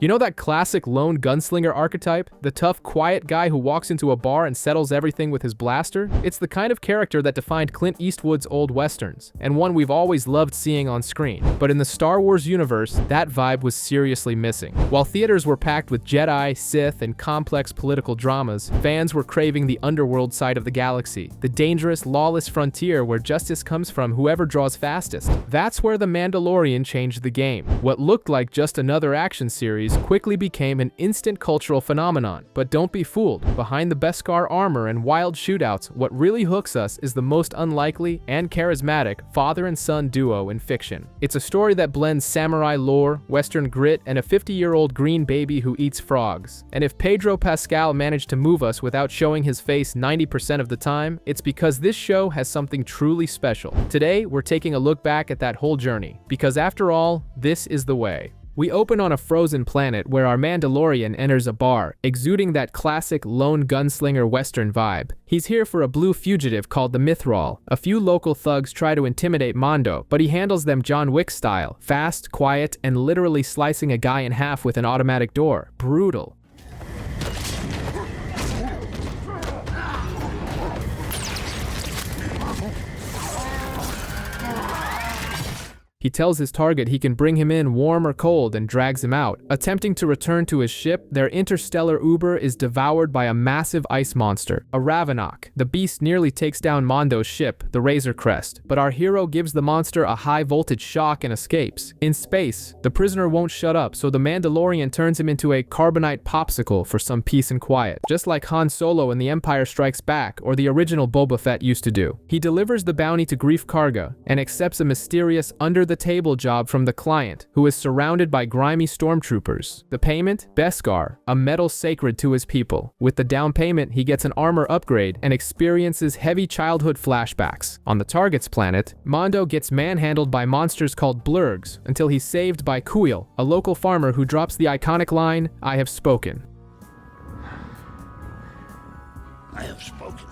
You know that classic lone gunslinger archetype? The tough, quiet guy who walks into a bar and settles everything with his blaster? It's the kind of character that defined Clint Eastwood's old westerns, and one we've always loved seeing on screen. But in the Star Wars universe, that vibe was seriously missing. While theaters were packed with Jedi, Sith, and complex political dramas, fans were craving the underworld side of the galaxy, the dangerous, lawless frontier where justice comes from whoever draws fastest. That's where The Mandalorian changed the game. What looked like just another action series quickly became an instant cultural phenomenon. But don't be fooled. Behind the Beskar armor and wild shootouts, what really hooks us is the most unlikely and charismatic father and son duo in fiction. It's a story that blends samurai lore, western grit, and a 50-year-old green baby who eats frogs. And if Pedro Pascal managed to move us without showing his face 90% of the time, it's because this show has something truly special. Today, we're taking a look back at that whole journey, because after all, this is the way. We open on a frozen planet where our Mandalorian enters a bar, exuding that classic lone gunslinger western vibe. He's here for a blue fugitive called the Mithril. A few local thugs try to intimidate Mando, but he handles them John Wick style, fast, quiet, and literally slicing a guy in half with an automatic door. Brutal. He tells his target he can bring him in warm or cold and drags him out. Attempting to return to his ship, their interstellar Uber is devoured by a massive ice monster, a Ravenok. The beast nearly takes down Mando's ship, the Razor Crest, but our hero gives the monster a high-voltage shock and escapes. In space, the prisoner won't shut up, so the Mandalorian turns him into a carbonite popsicle for some peace and quiet, just like Han Solo in The Empire Strikes Back or the original Boba Fett used to do. He delivers the bounty to Greef Karga and accepts a mysterious under-the-table job from the client, who is surrounded by grimy stormtroopers. The payment? Beskar, a metal sacred to his people. With the down payment, he gets an armor upgrade and experiences heavy childhood flashbacks. On the target's planet, Mando gets manhandled by monsters called blurgs until he's saved by Kuil, a local farmer who drops the iconic line, "I have spoken." I have spoken.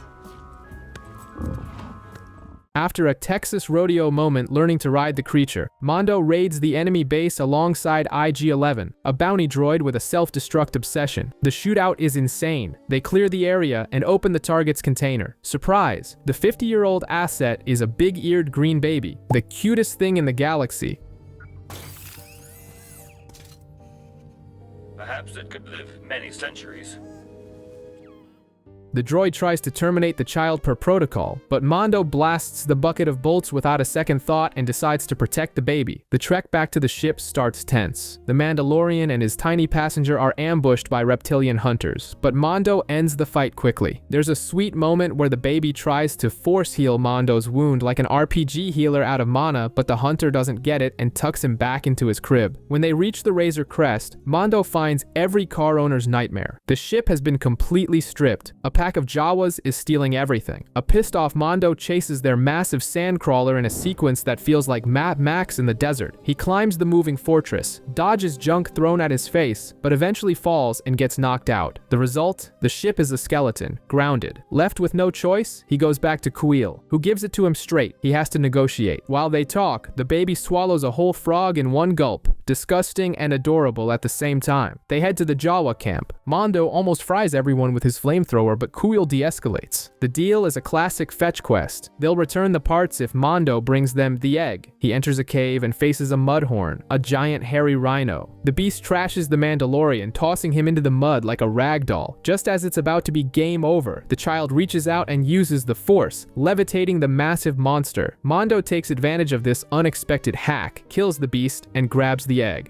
After a Texas rodeo moment learning to ride the creature, Mando raids the enemy base alongside IG-11, a bounty droid with a self-destruct obsession. The shootout is insane. They clear the area and open the target's container. Surprise! The 50-year-old asset is a big-eared green baby, the cutest thing in the galaxy. Perhaps it could live many centuries. The droid tries to terminate the child per protocol, but Mando blasts the bucket of bolts without a second thought and decides to protect the baby. The trek back to the ship starts tense. The Mandalorian and his tiny passenger are ambushed by reptilian hunters, but Mando ends the fight quickly. There's a sweet moment where the baby tries to force heal Mando's wound like an RPG healer out of mana, but the hunter doesn't get it and tucks him back into his crib. When they reach the Razor Crest, Mando finds every car owner's nightmare. The ship has been completely stripped. A pack of Jawas is stealing everything. A pissed-off Mando chases their massive sandcrawler in a sequence that feels like Mad Max in the desert. He climbs the moving fortress, dodges junk thrown at his face, but eventually falls and gets knocked out. The result? The ship is a skeleton, grounded. Left with no choice, he goes back to Kuil, who gives it to him straight. He has to negotiate. While they talk, the baby swallows a whole frog in one gulp, disgusting and adorable at the same time. They head to the Jawa camp. Mando almost fries everyone with his flamethrower, but Kuil de-escalates. The deal is a classic fetch quest. They'll return the parts if Mando brings them the egg. He enters a cave and faces a mudhorn, a giant hairy rhino. The beast trashes the Mandalorian, tossing him into the mud like a rag doll. Just as it's about to be game over, the child reaches out and uses the Force, levitating the massive monster. Mando takes advantage of this unexpected hack, kills the beast, and grabs the egg.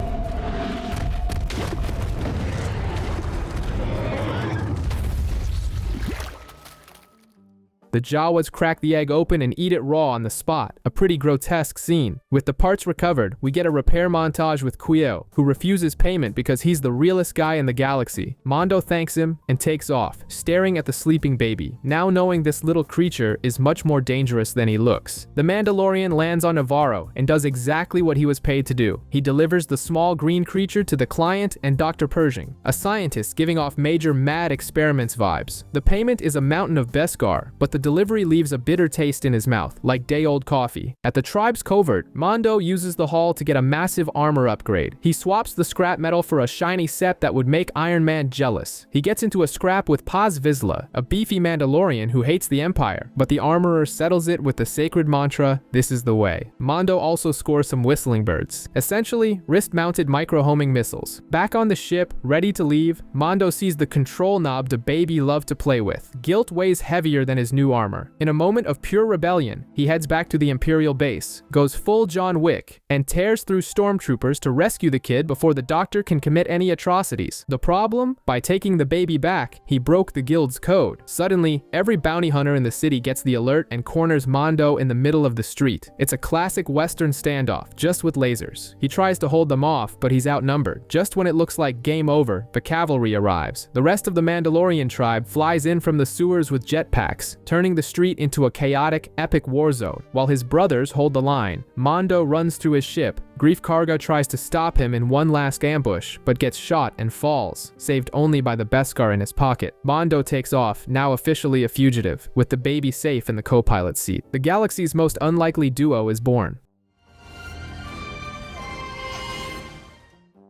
The Jawas crack the egg open and eat it raw on the spot, a pretty grotesque scene. With the parts recovered, we get a repair montage with Kuil, who refuses payment because he's the realest guy in the galaxy. Mando thanks him and takes off, staring at the sleeping baby, now knowing this little creature is much more dangerous than he looks. The Mandalorian lands on Navarro and does exactly what he was paid to do. He delivers the small green creature to the client and Dr. Pershing, a scientist giving off major mad experiments vibes. The payment is a mountain of Beskar, but the delivery leaves a bitter taste in his mouth, like day-old coffee. At the tribe's covert, Mando uses the haul to get a massive armor upgrade. He swaps the scrap metal for a shiny set that would make Iron Man jealous. He gets into a scrap with Paz Vizsla, a beefy Mandalorian who hates the Empire, but the armorer settles it with the sacred mantra, "This is the way." Mando also scores some whistling birds, essentially wrist-mounted micro-homing missiles. Back on the ship, ready to leave, Mando sees the control knob the baby loved to play with. Guilt weighs heavier than his new armor. In a moment of pure rebellion, he heads back to the Imperial base, goes full John Wick, and tears through stormtroopers to rescue the kid before the doctor can commit any atrocities. The problem? By taking the baby back, he broke the guild's code. Suddenly, every bounty hunter in the city gets the alert and corners Mando in the middle of the street. It's a classic Western standoff, just with lasers. He tries to hold them off, but he's outnumbered. Just when it looks like game over, the cavalry arrives. The rest of the Mandalorian tribe flies in from the sewers with jetpacks, turning the street into a chaotic, epic war zone. While his brothers hold the line, Mando runs through his ship. Greef Karga tries to stop him in one last ambush, but gets shot and falls, saved only by the Beskar in his pocket. Mando takes off, now officially a fugitive, with the baby safe in the co-pilot seat. The galaxy's most unlikely duo is born.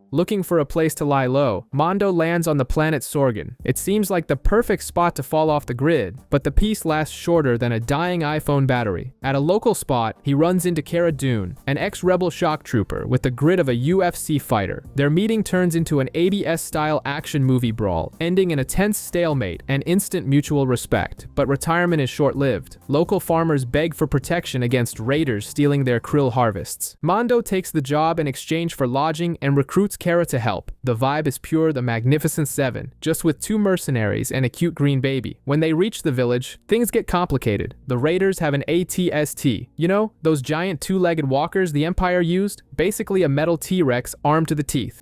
Looking for a place to lie low, Mando lands on the planet Sorgan. It seems like the perfect spot to fall off the grid, but the peace lasts shorter than a dying iPhone battery. At a local spot, he runs into Cara Dune, an ex-rebel shock trooper with the grit of a UFC fighter. Their meeting turns into an 80s-style action movie brawl, ending in a tense stalemate and instant mutual respect. But retirement is short-lived. Local farmers beg for protection against raiders stealing their krill harvests. Mando takes the job in exchange for lodging and recruits Cara to help. The vibe is pure The Magnificent Seven, just with 2 mercenaries and a cute green baby. When they reach the village, things get complicated. The raiders have an AT-ST. You know, those giant 2-legged walkers the Empire used? Basically a metal T-Rex armed to the teeth.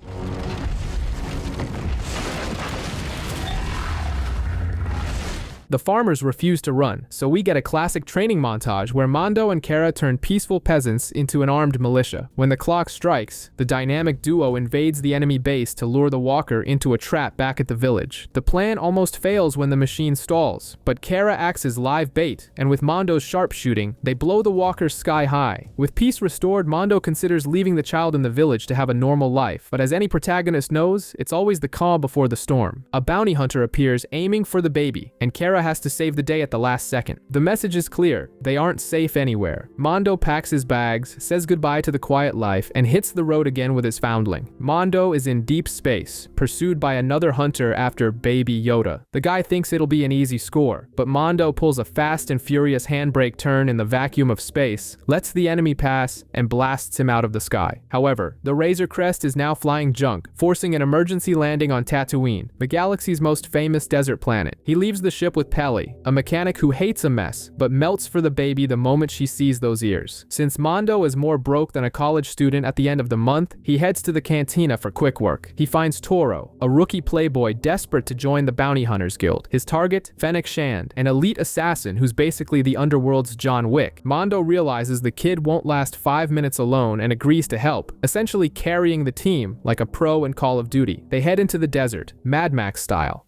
The farmers refuse to run, so we get a classic training montage where Mando and Cara turn peaceful peasants into an armed militia. When the clock strikes, the dynamic duo invades the enemy base to lure the walker into a trap back at the village. The plan almost fails when the machine stalls, but Cara acts as live bait, and with Mando's sharpshooting, they blow the walker sky high. With peace restored, Mando considers leaving the child in the village to have a normal life, but as any protagonist knows, it's always the calm before the storm. A bounty hunter appears aiming for the baby, and Cara has to save the day at the last second. The message is clear: they aren't safe anywhere. Mando packs his bags, says goodbye to the quiet life, and hits the road again with his foundling. Mando is in deep space, pursued by another hunter after Baby Yoda. The guy thinks it'll be an easy score, but Mando pulls a fast and furious handbrake turn in the vacuum of space, lets the enemy pass, and blasts him out of the sky. However, the Razor Crest is now flying junk, forcing an emergency landing on Tatooine, the galaxy's most famous desert planet. He leaves the ship with Peli, a mechanic who hates a mess, but melts for the baby the moment she sees those ears. Since Mando is more broke than a college student at the end of the month, he heads to the cantina for quick work. He finds Toro, a rookie playboy desperate to join the Bounty Hunters Guild. His target, Fennec Shand, an elite assassin who's basically the underworld's John Wick. Mando realizes the kid won't last 5 minutes alone and agrees to help, essentially carrying the team like a pro in Call of Duty. They head into the desert, Mad Max style.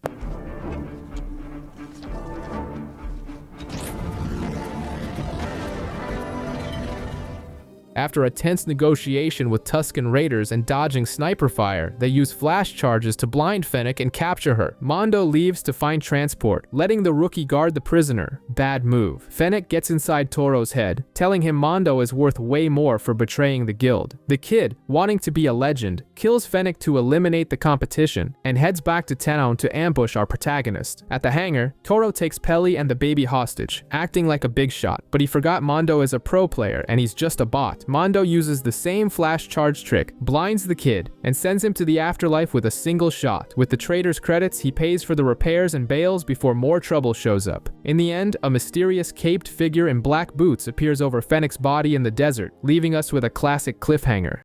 After a tense negotiation with Tusken Raiders and dodging sniper fire, they use flash charges to blind Fennec and capture her. Mando leaves to find transport, letting the rookie guard the prisoner. Bad move. Fennec gets inside Toro's head, telling him Mando is worth way more for betraying the guild. The kid, wanting to be a legend, kills Fennec to eliminate the competition and heads back to town to ambush our protagonist. At the hangar, Toro takes Peli and the baby hostage, acting like a big shot, but he forgot Mando is a pro player and he's just a bot. Mando uses the same flash charge trick, blinds the kid, and sends him to the afterlife with a single shot. With the trader's credits, he pays for the repairs and bails before more trouble shows up. In the end, a mysterious caped figure in black boots appears over Fennec's body in the desert, leaving us with a classic cliffhanger.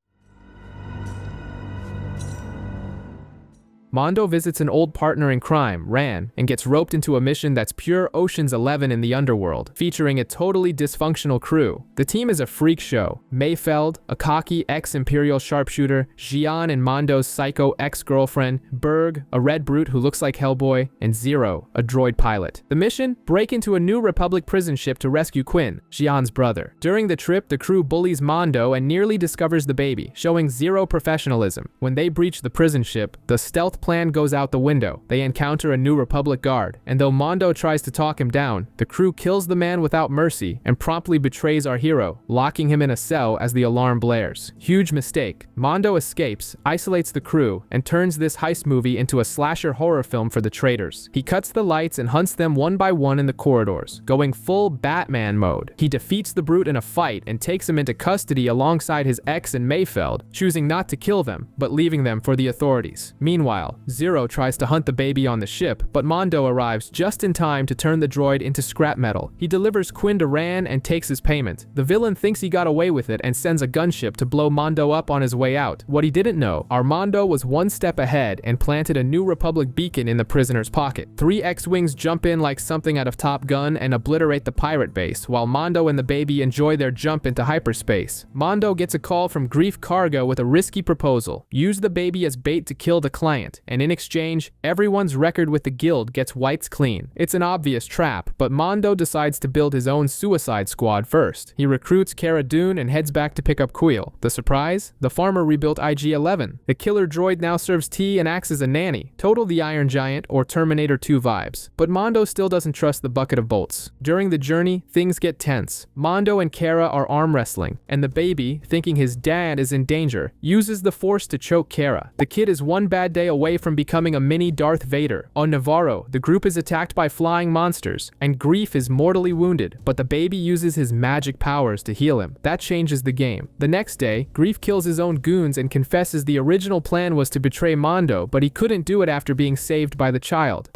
Mando visits an old partner in crime, Ran, and gets roped into a mission that's pure Ocean's 11 in the underworld, featuring a totally dysfunctional crew. The team is a freak show. Mayfeld, a cocky ex-Imperial sharpshooter, Xi'an and Mando's psycho ex-girlfriend, Berg, a red brute who looks like Hellboy, and Zero, a droid pilot. The mission? Break into a New Republic prison ship to rescue Quinn, Xi'an's brother. During the trip, the crew bullies Mando and nearly discovers the baby, showing zero professionalism. When they breach the prison ship, the stealth plan goes out the window. They encounter a New Republic guard, and though Mando tries to talk him down, the crew kills the man without mercy and promptly betrays our hero, locking him in a cell as the alarm blares. Huge mistake. Mando escapes, isolates the crew, and turns this heist movie into a slasher horror film for the traitors. He cuts the lights and hunts them one by one in the corridors, going full Batman mode. He defeats the brute in a fight and takes him into custody alongside his ex and Mayfeld, choosing not to kill them, but leaving them for the authorities. Meanwhile, Zero tries to hunt the baby on the ship, but Mando arrives just in time to turn the droid into scrap metal. He delivers Quinn to Ran and takes his payment. The villain thinks he got away with it and sends a gunship to blow Mando up on his way out. What he didn't know, Armando was one step ahead and planted a New Republic beacon in the prisoner's pocket. 3 X-Wings jump in like something out of Top Gun and obliterate the pirate base, while Mando and the baby enjoy their jump into hyperspace. Mando gets a call from Grief Cargo with a risky proposal. Use the baby as bait to kill the client, and in exchange, everyone's record with the guild gets wiped clean. It's an obvious trap, but Mando decides to build his own suicide squad first. He recruits Cara Dune and heads back to pick up Quill. The surprise? The farmer rebuilt IG-11. The killer droid now serves tea and acts as a nanny. Total the Iron Giant or Terminator 2 vibes. But Mando still doesn't trust the bucket of bolts. During the journey, things get tense. Mando and Cara are arm wrestling, and the baby, thinking his dad is in danger, uses the Force to choke Cara. The kid is one bad day away from becoming a mini Darth Vader. On Navarro, the group is attacked by flying monsters, and Grief is mortally wounded, but the baby uses his magic powers to heal him. That changes the game. The next day, Grief kills his own goons and confesses the original plan was to betray Mando, but he couldn't do it after being saved by the child.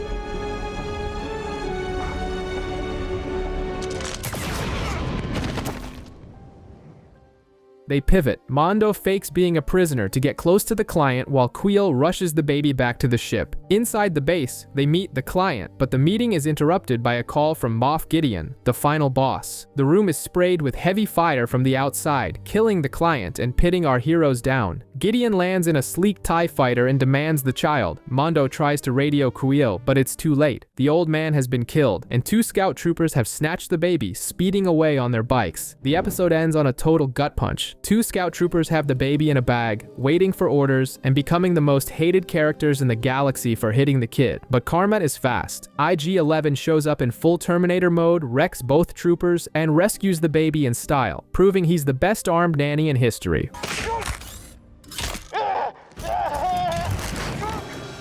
They pivot. Mando fakes being a prisoner to get close to the client while Quill rushes the baby back to the ship. Inside the base, they meet the client, but the meeting is interrupted by a call from Moff Gideon, the final boss. The room is sprayed with heavy fire from the outside, killing the client and pitting our heroes down. Gideon lands in a sleek TIE fighter and demands the child. Mando tries to radio Quill, but it's too late. The old man has been killed, and 2 scout troopers have snatched the baby, speeding away on their bikes. The episode ends on a total gut punch. 2 scout troopers have the baby in a bag, waiting for orders, and becoming the most hated characters in the galaxy for hitting the kid. But karma is fast. IG-11 shows up in full Terminator mode, wrecks both troopers, and rescues the baby in style, proving he's the best armed nanny in history.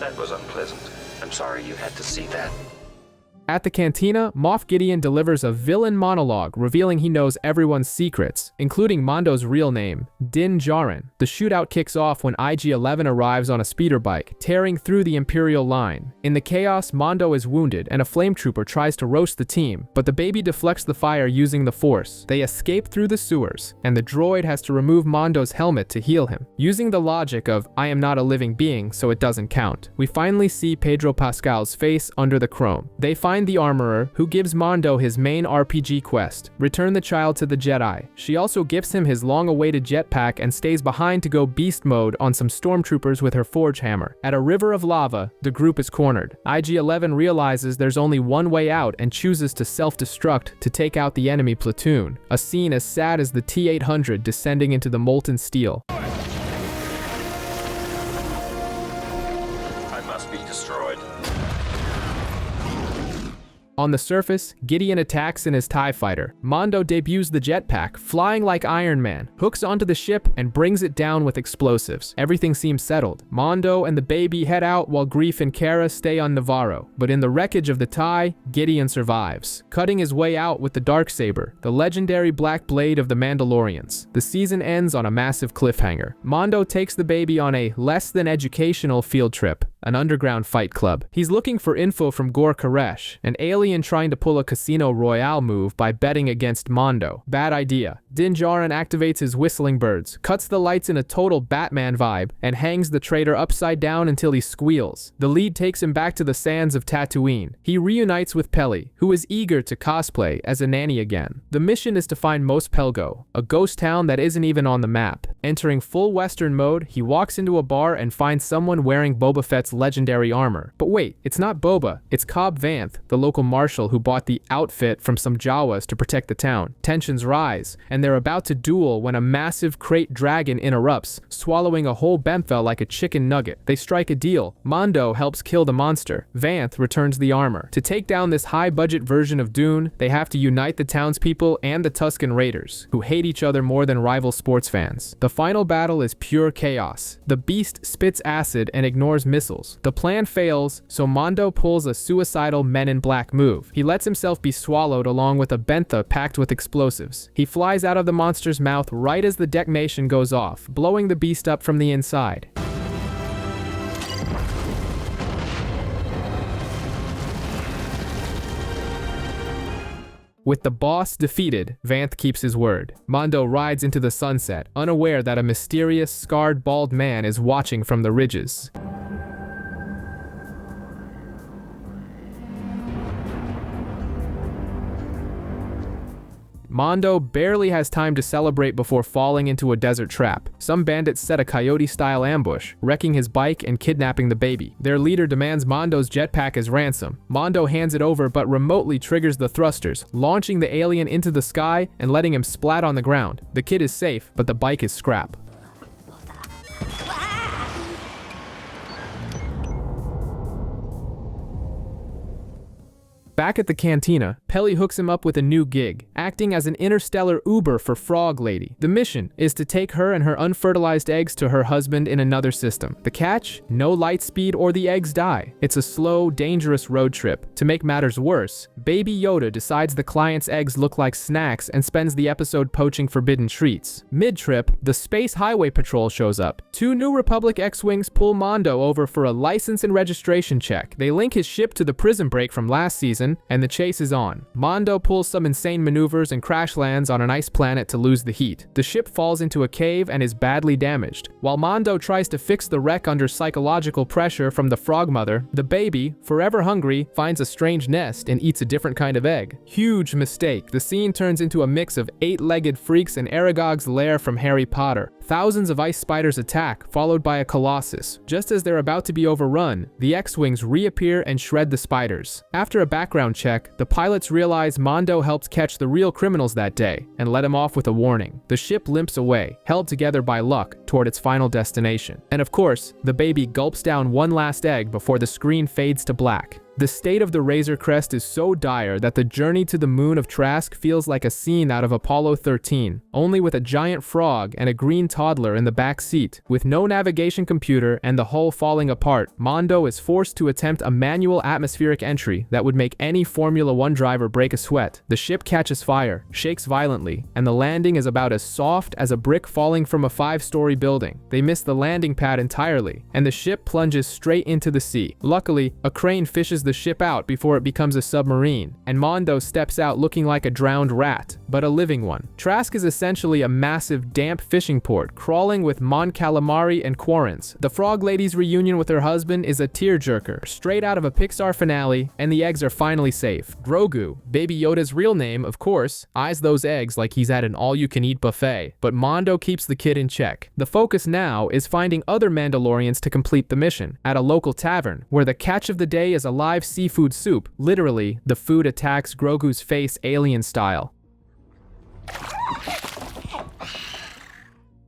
That was unpleasant. I'm sorry you had to see that. At the cantina, Moff Gideon delivers a villain monologue revealing he knows everyone's secrets, including Mando's real name, Din Djarin. The shootout kicks off when IG-11 arrives on a speeder bike, tearing through the Imperial line. In the chaos, Mando is wounded and a flame trooper tries to roast the team, but the baby deflects the fire using the Force. They escape through the sewers, and the droid has to remove Mando's helmet to heal him, using the logic of I am not a living being, so it doesn't count. We finally see Pedro Pascal's face under the chrome. They find the armorer, who gives Mando his main RPG quest, return the child to the Jedi. She also gifts him his long-awaited jetpack and stays behind to go beast mode on some stormtroopers with her forge hammer. At a river of lava, the group is cornered. IG-11 realizes there's only one way out and chooses to self-destruct to take out the enemy platoon, a scene as sad as the T-800 descending into the molten steel. I must be destroyed. On the surface, Gideon attacks in his TIE fighter. Mando debuts the jetpack, flying like Iron Man, hooks onto the ship, and brings it down with explosives. Everything seems settled. Mando and the baby head out while Grief and Cara stay on Navarro. But in the wreckage of the TIE, Gideon survives, cutting his way out with the Darksaber, the legendary black blade of the Mandalorians. The season ends on a massive cliffhanger. Mando takes the baby on a less-than-educational field trip, an underground fight club. He's looking for info from Gor Koresh, an alien trying to pull a Casino Royale move by betting against Mondo. Bad idea. Din Djarin activates his whistling birds, cuts the lights in a total Batman vibe, and hangs the traitor upside down until he squeals. The lead takes him back to the sands of Tatooine. He reunites with Peli, who is eager to cosplay as a nanny again. The mission is to find Mos Pelgo, a ghost town that isn't even on the map. Entering full Western mode, he walks into a bar and finds someone wearing Boba Fett's legendary armor. But wait, it's not Boba, it's Cobb Vanth, the local marshal who bought the outfit from some Jawas to protect the town. Tensions rise, and they're about to duel when a massive crate dragon interrupts, swallowing a whole bempha like a chicken nugget. They strike a deal. Mondo helps kill the monster. Vanth returns the armor. To take down this high-budget version of Dune, they have to unite the townspeople and the Tusken Raiders, who hate each other more than rival sports fans. The final battle is pure chaos. The beast spits acid and ignores missiles. The plan fails, so Mondo pulls a suicidal Men in Black move. He lets himself be swallowed along with a bentha packed with explosives. He flies out of the monster's mouth right as the detonation goes off, blowing the beast up from the inside. With the boss defeated, Vanth keeps his word. Mondo rides into the sunset, unaware that a mysterious, scarred, bald man is watching from the ridges. Mondo barely has time to celebrate before falling into a desert trap. Some bandits set a coyote-style ambush, wrecking his bike and kidnapping the baby. Their leader demands Mondo's jetpack as ransom. Mondo hands it over but remotely triggers the thrusters, launching the alien into the sky and letting him splat on the ground. The kid is safe, but the bike is scrap. Back at the cantina, Peli hooks him up with a new gig, acting as an interstellar Uber for Frog Lady. The mission is to take her and her unfertilized eggs to her husband in another system. The catch? No light speed or the eggs die. It's a slow, dangerous road trip. To make matters worse, Baby Yoda decides the client's eggs look like snacks and spends the episode poaching forbidden treats. Mid-trip, the Space Highway Patrol shows up. 2 New Republic X-Wings pull Mondo over for a license and registration check. They link his ship to the prison break from last season, and the chase is on. Mondo pulls some insane maneuvers and crash lands on an ice planet to lose the heat. The ship falls into a cave and is badly damaged. While Mondo tries to fix the wreck under psychological pressure from the frog mother, the baby, forever hungry, finds a strange nest and eats a different kind of egg. Huge mistake. The scene turns into a mix of 8-legged freaks and Aragog's lair from Harry Potter. Thousands of ice spiders attack, followed by a colossus. Just as they're about to be overrun, the X-Wings reappear and shred the spiders. After a background check, the pilots realize Mondo helped catch the real criminals that day and let him off with a warning. The ship limps away, held together by luck, toward its final destination. And of course, the baby gulps down one last egg before the screen fades to black. The state of the Razor Crest is so dire that the journey to the moon of Trask feels like a scene out of Apollo 13, only with a giant frog and a green toddler in the back seat. With no navigation computer and the hull falling apart, Mondo is forced to attempt a manual atmospheric entry that would make any Formula 1 driver break a sweat. The ship catches fire, shakes violently, and the landing is about as soft as a brick falling from a 5-story building. They miss the landing pad entirely, and the ship plunges straight into the sea. Luckily, a crane fishes the ship out before it becomes a submarine, and Mondo steps out looking like a drowned rat, but a living one. Trask is essentially a massive, damp fishing port, crawling with Mon Calamari and Quarrens. The Frog Lady's reunion with her husband is a tearjerker, straight out of a Pixar finale, and the eggs are finally safe. Grogu, Baby Yoda's real name, of course, eyes those eggs like he's at an all-you-can-eat buffet, but Mondo keeps the kid in check. The focus now is finding other Mandalorians to complete the mission, at a local tavern, where the catch of the day is a live seafood soup. Literally, the food attacks Grogu's face alien style.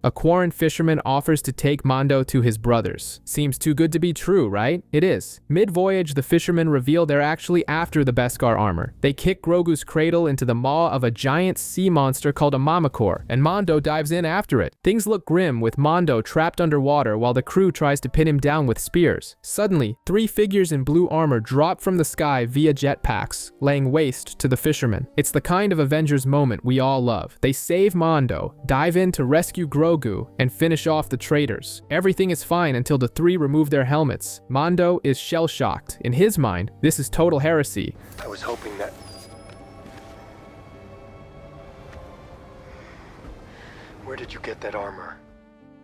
A Quarren fisherman offers to take Mondo to his brothers. Seems too good to be true, right? It is. Mid-voyage, the fishermen reveal they're actually after the Beskar armor. They kick Grogu's cradle into the maw of a giant sea monster called a Mamacor, and Mondo dives in after it. Things look grim, with Mondo trapped underwater while the crew tries to pin him down with spears. Suddenly, 3 figures in blue armor drop from the sky via jetpacks, laying waste to the fishermen. It's the kind of Avengers moment we all love. They save Mondo, dive in to rescue Grogu, Grogu and finish off the traitors. Everything is fine until the three remove their helmets. Mando is shell-shocked. In his mind, this is total heresy. I was hoping that... Where did you get that armor?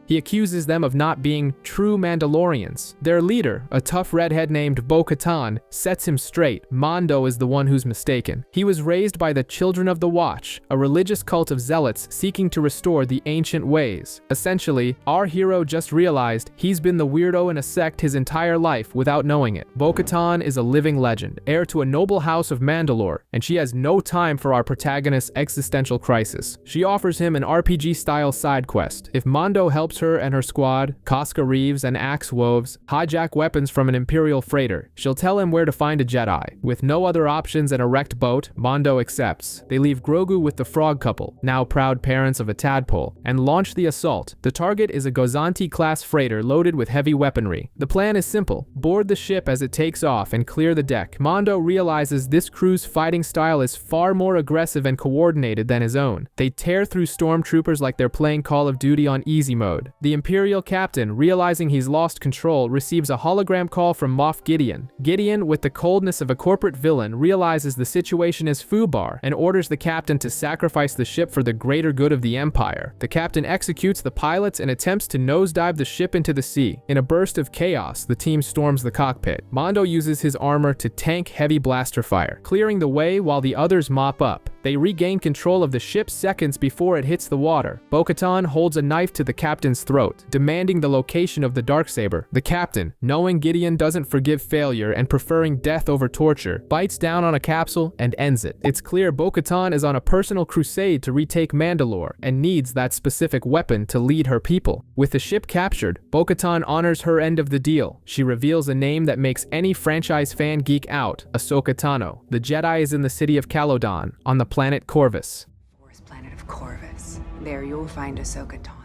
He accuses them of not being true Mandalorians. Their leader, a tough redhead named Bo-Katan, sets him straight. Mando is the one who's mistaken. He was raised by the Children of the Watch, a religious cult of zealots seeking to restore the ancient ways. Essentially, our hero just realized he's been the weirdo in a sect his entire life without knowing it. Bo-Katan is a living legend, heir to a noble house of Mandalore, and she has no time for our protagonist's existential crisis. She offers him an RPG-style side quest. If Mando helps her and her squad, Casca Reeves and Axe Woves, hijack weapons from an Imperial freighter, she'll tell him where to find a Jedi. With no other options and a wrecked boat, Mando accepts. They leave Grogu with the frog couple, now proud parents of a tadpole, and launch the assault. The target is a Gozanti-class freighter loaded with heavy weaponry. The plan is simple: board the ship as it takes off and clear the deck. Mando realizes this crew's fighting style is far more aggressive and coordinated than his own. They tear through stormtroopers like they're playing Call of Duty on easy mode. The Imperial captain, realizing he's lost control, receives a hologram call from Moff Gideon. Gideon, with the coldness of a corporate villain, realizes the situation is foobar and orders the captain to sacrifice the ship for the greater good of the Empire. The captain executes the pilots and attempts to nosedive the ship into the sea. In a burst of chaos, the team storms the cockpit. Mando uses his armor to tank heavy blaster fire, clearing the way while the others mop up. They regain control of the ship seconds before it hits the water. Bo-Katan holds a knife to the captain's throat, demanding the location of the Darksaber. The captain, knowing Gideon doesn't forgive failure and preferring death over torture, bites down on a capsule and ends it. It's clear Bo-Katan is on a personal crusade to retake Mandalore and needs that specific weapon to lead her people. With the ship captured, Bo-Katan honors her end of the deal. She reveals a name that makes any franchise fan geek out: Ahsoka Tano. The Jedi is in the city of Calodan, on the planet Corvus. Forest planet of Corvus. There you'll find Ahsoka Tano.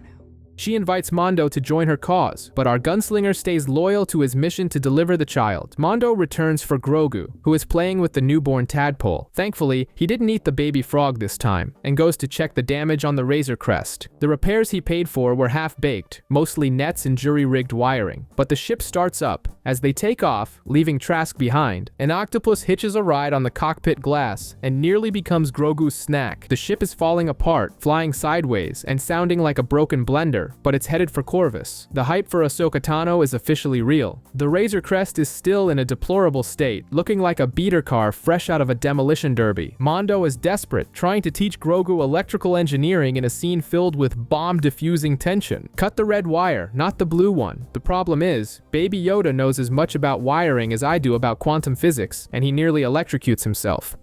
She invites Mando to join her cause, but our gunslinger stays loyal to his mission to deliver the child. Mando returns for Grogu, who is playing with the newborn tadpole. Thankfully, he didn't eat the baby frog this time, and goes to check the damage on the Razor Crest. The repairs he paid for were half-baked, mostly nets and jury-rigged wiring. But the ship starts up. As they take off, leaving Trask behind, an octopus hitches a ride on the cockpit glass and nearly becomes Grogu's snack. The ship is falling apart, flying sideways, and sounding like a broken blender, but it's headed for Corvus. The hype for Ahsoka Tano is officially real. The Razor Crest is still in a deplorable state, looking like a beater car fresh out of a demolition derby. Mando is desperate, trying to teach Grogu electrical engineering in a scene filled with bomb-diffusing tension. Cut the red wire, not the blue one. The problem is, Baby Yoda knows as much about wiring as I do about quantum physics, and he nearly electrocutes himself.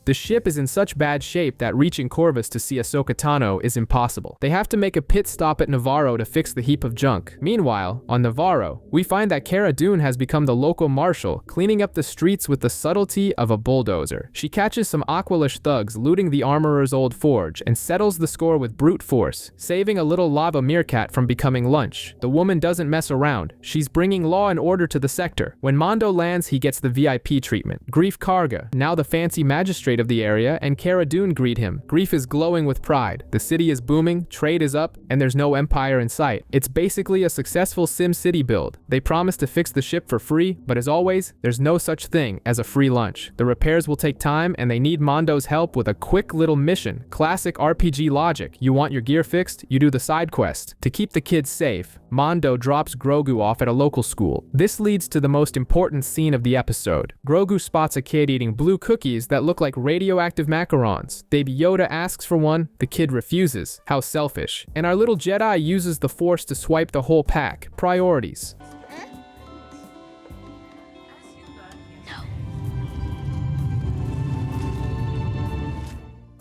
The ship is in such bad shape that reaching Corvus to see Ahsoka Tano is impossible. They have to make a pit stop at Navarro to fix the heap of junk. Meanwhile, on Navarro, we find that Cara Dune has become the local marshal, cleaning up the streets with the subtlety of a bulldozer. She catches some Aqualish thugs looting the armorer's old forge and settles the score with brute force, saving a little lava meerkat from becoming lunch. The woman doesn't mess around. She's bringing law and order to the sector. When Mando lands, he gets the VIP treatment. Greef Karga, now the fancy magistrate of the area, and Cara Dune greet him. Greef is glowing with pride. The city is booming, trade is up, and there's no empire in sight. It's basically a successful Sim City build. They promise to fix the ship for free, but as always, there's no such thing as a free lunch. The repairs will take time, and they need Mando's help with a quick little mission. Classic RPG logic. You want your gear fixed, you do the side quest. To keep the kids safe, Mando drops Grogu off at a local school. This leads to the most important scene of the episode. Grogu spots a kid eating blue cookies that look like radioactive macarons. Baby Yoda asks for one, the kid refuses. How selfish. And our little Jedi uses the Force to swipe the whole pack. Priorities.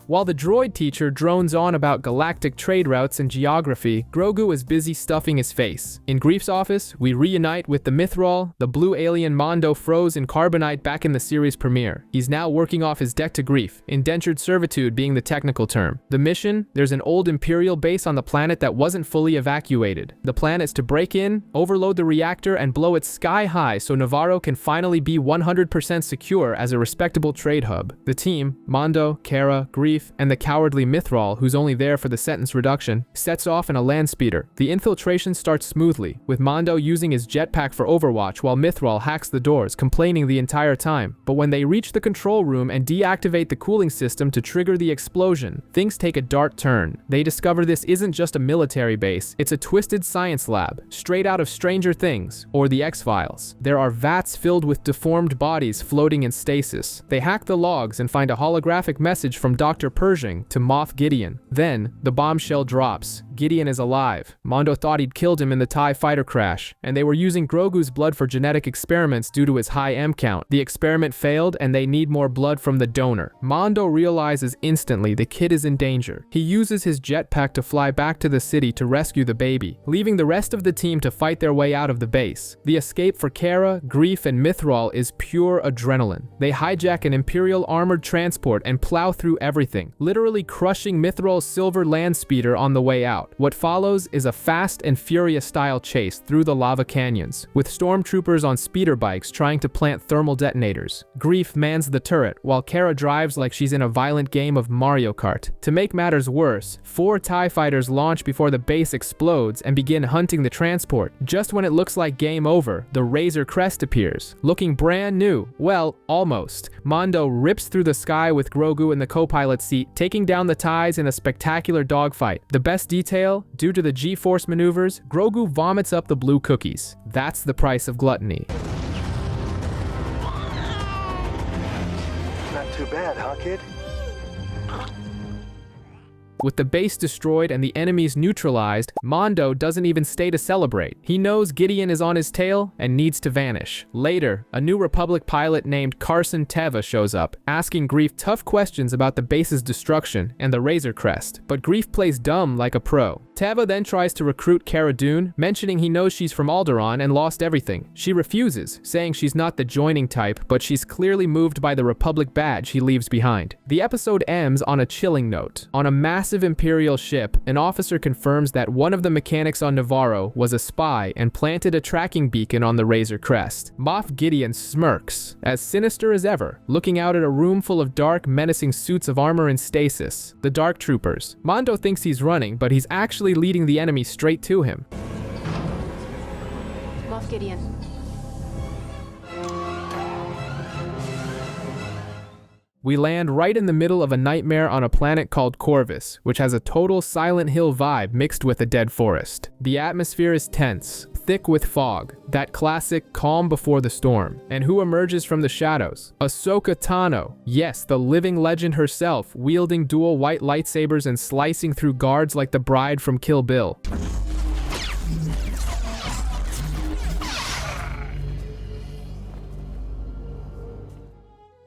While the droid teacher drones on about galactic trade routes and geography, Grogu is busy stuffing his face. In Greef's office, we reunite with the Mithril, the blue alien Mando froze in carbonite back in the series premiere. He's now working off his debt to Greef, indentured servitude being the technical term. The mission? There's an old Imperial base on the planet that wasn't fully evacuated. The plan is to break in, overload the reactor, and blow it sky high so Navarro can finally be 100% secure as a respectable trade hub. The team, Mando, Cara, Greef, Greef, and the cowardly Mithral, who's only there for the sentence reduction, sets off in a land speeder. The infiltration starts smoothly, with Mondo using his jetpack for overwatch while Mithral hacks the doors, complaining the entire time. But when they reach the control room and deactivate the cooling system to trigger the explosion, things take a dark turn. They discover this isn't just a military base, it's a twisted science lab, straight out of Stranger Things or the X-Files. There are vats filled with deformed bodies floating in stasis. They hack the logs and find a holographic message from Dr. Pershing to Moff Gideon. Then, the bombshell drops. Gideon is alive. Mondo thought he'd killed him in the TIE fighter crash, and they were using Grogu's blood for genetic experiments due to his high M count. The experiment failed, and they need more blood from the donor. Mondo realizes instantly the kid is in danger. He uses his jetpack to fly back to the city to rescue the baby, leaving the rest of the team to fight their way out of the base. The escape for Cara, Greef, and Mithral is pure adrenaline. They hijack an Imperial armored transport and plow through everything, literally crushing Mithral's silver land speeder on the way out. What follows is a Fast and Furious-style chase through the lava canyons, with stormtroopers on speeder bikes trying to plant thermal detonators. Greef mans the turret, while Cara drives like she's in a violent game of Mario Kart. To make matters worse, 4 TIE fighters launch before the base explodes and begin hunting the transport. Just when it looks like game over, the Razor Crest appears, looking brand new. Well, almost. Mondo rips through the sky with Grogu in the co-pilot seat, taking down the TIEs in a spectacular dogfight. The best detail, due to the G-force maneuvers, Grogu vomits up the blue cookies. That's the price of gluttony. Not too bad, huh, kid? With the base destroyed and the enemies neutralized, Mondo doesn't even stay to celebrate. He knows Gideon is on his tail and needs to vanish. Later, a new Republic pilot named Carson Teva shows up, asking Greef tough questions about the base's destruction and the Razor Crest, but Greef plays dumb like a pro. Teva then tries to recruit Cara Dune, mentioning he knows she's from Alderaan and lost everything. She refuses, saying she's not the joining type, but she's clearly moved by the Republic badge he leaves behind. The episode ends on a chilling note. On a massive Imperial ship, an officer confirms that one of the mechanics on Navarro was a spy and planted a tracking beacon on the Razor Crest. Moff Gideon smirks, as sinister as ever, looking out at a room full of dark, menacing suits of armor in stasis, the Dark Troopers. Mondo thinks he's running, but he's actually leading the enemy straight to him. Moff Gideon. We land right in the middle of a nightmare on a planet called Corvus, which has a total Silent Hill vibe mixed with a dead forest. The atmosphere is tense, thick with fog, that classic calm before the storm. And who emerges from the shadows? Ahsoka Tano. Yes, the living legend herself, wielding dual white lightsabers and slicing through guards like the bride from Kill Bill.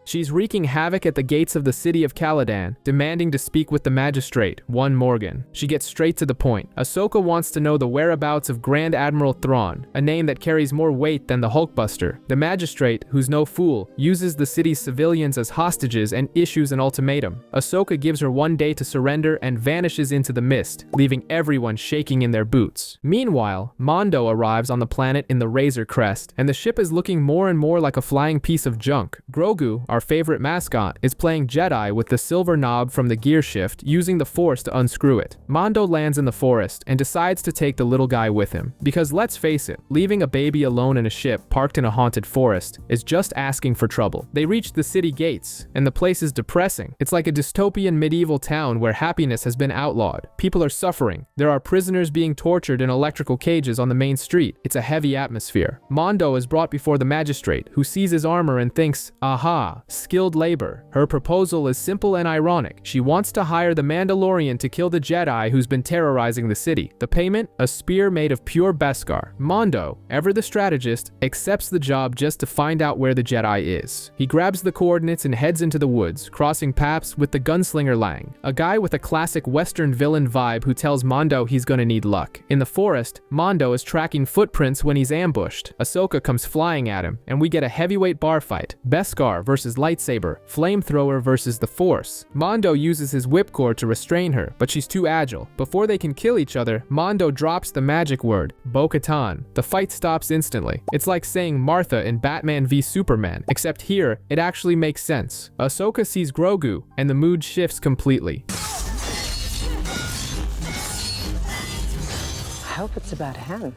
She's wreaking havoc at the gates of the city of Caladan, demanding to speak with the magistrate, one Morgan. She gets straight to the point. Ahsoka wants to know the whereabouts of Grand Admiral Thrawn, a name that carries more weight than the Hulkbuster. The magistrate, who's no fool, uses the city's civilians as hostages and issues an ultimatum. Ahsoka gives her 1 day to surrender and vanishes into the mist, leaving everyone shaking in their boots. Meanwhile, Mondo arrives on the planet in the Razor Crest, and the ship is looking more and more like a flying piece of junk. Grogu, our favorite mascot, is playing Jedi with the silver knob from the gear shift, using the Force to unscrew it. Mondo lands in the forest and decides to take the little guy with him. Because let's face it, leaving a baby alone in a ship parked in a haunted forest is just asking for trouble. They reach the city gates, and the place is depressing. It's like a dystopian medieval town where happiness has been outlawed. People are suffering. There are prisoners being tortured in electrical cages on the main street. It's a heavy atmosphere. Mondo is brought before the magistrate, who sees his armor and thinks, aha, skilled labor. Her proposal is simple and ironic. She wants to hire the Mandalorian to kill the Jedi who's been terrorizing the city. The payment? A spear made of pure Beskar. Mondo, ever the strategist, accepts the job just to find out where the Jedi is. He grabs the coordinates and heads into the woods, crossing paths with the gunslinger Lang, a guy with a classic Western villain vibe who tells Mondo he's gonna need luck. In the forest, Mondo is tracking footprints when he's ambushed. Ahsoka comes flying at him, and we get a heavyweight bar fight. Beskar versus lightsaber, flamethrower versus the Force. Mando uses his whipcord to restrain her, but she's too agile. Before they can kill each other, Mando drops the magic word, Bo-Katan. The fight stops instantly. It's like saying Martha in Batman v Superman, except here, it actually makes sense. Ahsoka sees Grogu, and the mood shifts completely. I hope it's about him.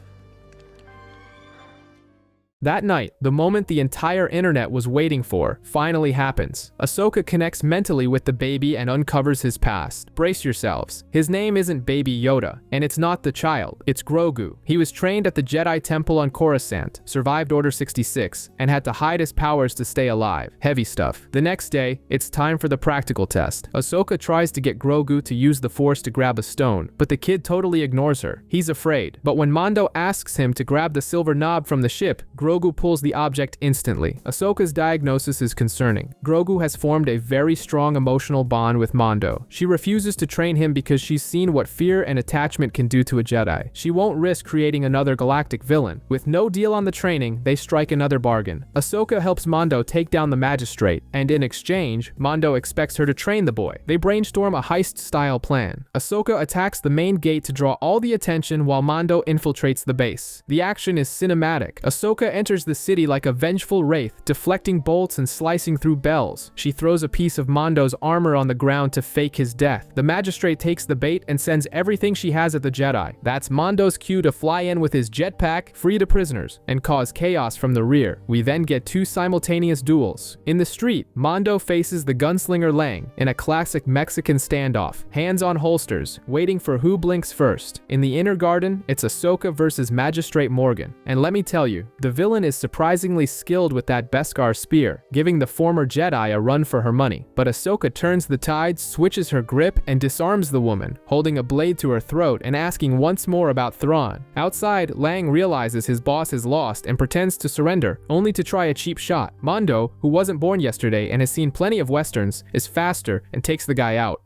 That night, the moment the entire internet was waiting for finally happens. Ahsoka connects mentally with the baby and uncovers his past. Brace yourselves. His name isn't Baby Yoda, and it's not the child, it's Grogu. He was trained at the Jedi Temple on Coruscant, survived Order 66, and had to hide his powers to stay alive. Heavy stuff. The next day, it's time for the practical test. Ahsoka tries to get Grogu to use the Force to grab a stone, but the kid totally ignores her. He's afraid. But when Mando asks him to grab the silver knob from the ship, Grogu pulls the object instantly. Ahsoka's diagnosis is concerning. Grogu has formed a very strong emotional bond with Mando. She refuses to train him because she's seen what fear and attachment can do to a Jedi. She won't risk creating another galactic villain. With no deal on the training, they strike another bargain. Ahsoka helps Mando take down the Magistrate, and in exchange, Mando expects her to train the boy. They brainstorm a heist-style plan. Ahsoka attacks the main gate to draw all the attention while Mando infiltrates the base. The action is cinematic. Ahsoka enters the city like a vengeful wraith, deflecting bolts and slicing through bells. She throws a piece of Mando's armor on the ground to fake his death. The Magistrate takes the bait and sends everything she has at the Jedi. That's Mando's cue to fly in with his jetpack, free the prisoners, and cause chaos from the rear. We then get two simultaneous duels. In the street, Mando faces the gunslinger Lang in a classic Mexican standoff, hands on holsters, waiting for who blinks first. In the inner garden, it's Ahsoka versus Magistrate Morgan. And let me tell you, the villain is surprisingly skilled with that Beskar spear, giving the former Jedi a run for her money. But Ahsoka turns the tide, switches her grip, and disarms the woman, holding a blade to her throat and asking once more about Thrawn. Outside, Lang realizes his boss is lost and pretends to surrender, only to try a cheap shot. Mando, who wasn't born yesterday and has seen plenty of westerns, is faster and takes the guy out.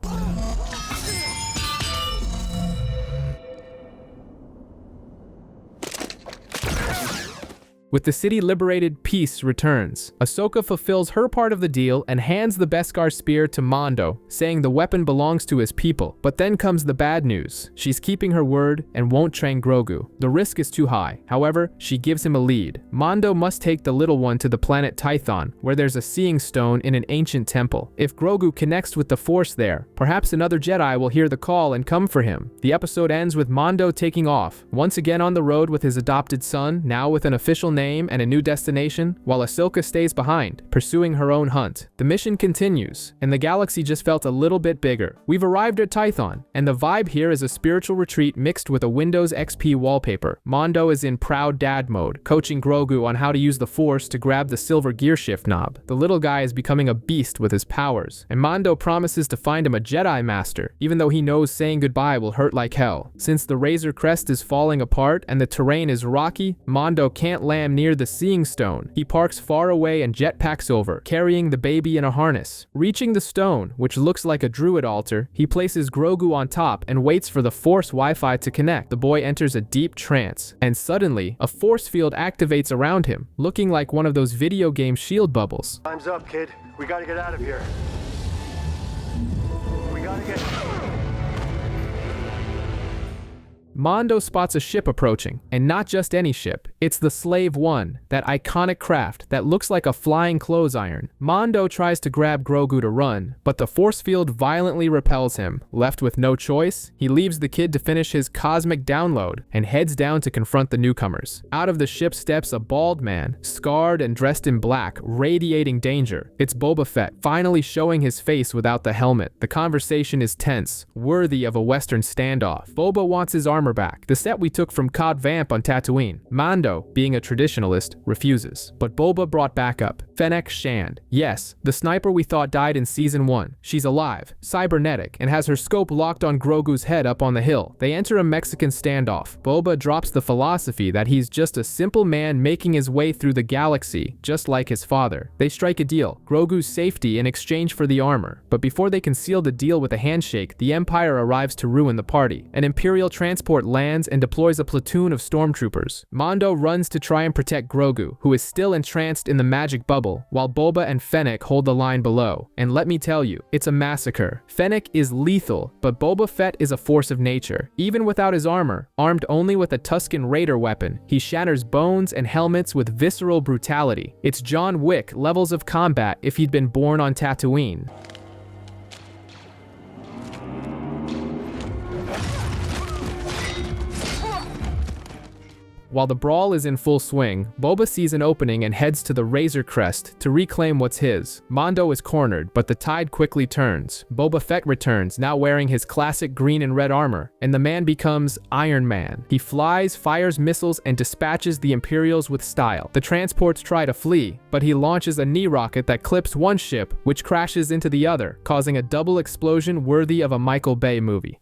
With the city liberated, peace returns. Ahsoka fulfills her part of the deal and hands the Beskar spear to Mando, saying the weapon belongs to his people. But then comes the bad news. She's keeping her word and won't train Grogu. The risk is too high. However, she gives him a lead. Mando must take the little one to the planet Tython, where there's a seeing stone in an ancient temple. If Grogu connects with the Force there, perhaps another Jedi will hear the call and come for him. The episode ends with Mando taking off, once again on the road with his adopted son, now with an official name and a new destination, while Ahsoka stays behind, pursuing her own hunt. The mission continues, and the galaxy just felt a little bit bigger. We've arrived at Tython, and the vibe here is a spiritual retreat mixed with a Windows XP wallpaper. Mando is in proud dad mode, coaching Grogu on how to use the Force to grab the silver gear shift knob. The little guy is becoming a beast with his powers, and Mando promises to find him a Jedi Master, even though he knows saying goodbye will hurt like hell. Since the Razor Crest is falling apart and the terrain is rocky, Mando can't land near the seeing stone. He parks far away and jetpacks over, carrying the baby in a harness. Reaching the stone, which looks like a druid altar, he places Grogu on top and waits for the Force Wi-Fi to connect. The boy enters a deep trance, and suddenly, a force field activates around him, looking like one of those video game shield bubbles. Time's up, kid. We gotta get out of here. We gotta get... Mando spots a ship approaching, and not just any ship. It's the Slave One, that iconic craft that looks like a flying clothes iron. Mando tries to grab Grogu to run, but the force field violently repels him. Left with no choice, he leaves the kid to finish his cosmic download and heads down to confront the newcomers. Out of the ship steps a bald man, scarred and dressed in black, radiating danger. It's Boba Fett, finally showing his face without the helmet. The conversation is tense, worthy of a Western standoff. Boba wants his armor back, the set we took from Cod Vamp on Tatooine. Mando, being a traditionalist, refuses. But Boba brought backup. Fennec Shand. Yes, the sniper we thought died in Season 1. She's alive, cybernetic, and has her scope locked on Grogu's head up on the hill. They enter a Mexican standoff. Boba drops the philosophy that he's just a simple man making his way through the galaxy, just like his father. They strike a deal, Grogu's safety in exchange for the armor. But before they can seal the deal with a handshake, the Empire arrives to ruin the party. An Imperial transport lands and deploys a platoon of stormtroopers. Mando runs to try and protect Grogu, who is still entranced in the magic bubble. unstoppable, while Boba and Fennec hold the line below. And let me tell you, it's a massacre. Fennec is lethal, but Boba Fett is a force of nature. Even without his armor, armed only with a Tusken Raider weapon, he shatters bones and helmets with visceral brutality. It's John Wick levels of combat if he'd been born on Tatooine. While the brawl is in full swing, Boba sees an opening and heads to the Razor Crest to reclaim what's his. Mando is cornered, but the tide quickly turns. Boba Fett returns, now wearing his classic green and red armor, and the man becomes Iron Man. He flies, fires missiles, and dispatches the Imperials with style. The transports try to flee, but he launches a knee rocket that clips one ship, which crashes into the other, causing a double explosion worthy of a Michael Bay movie.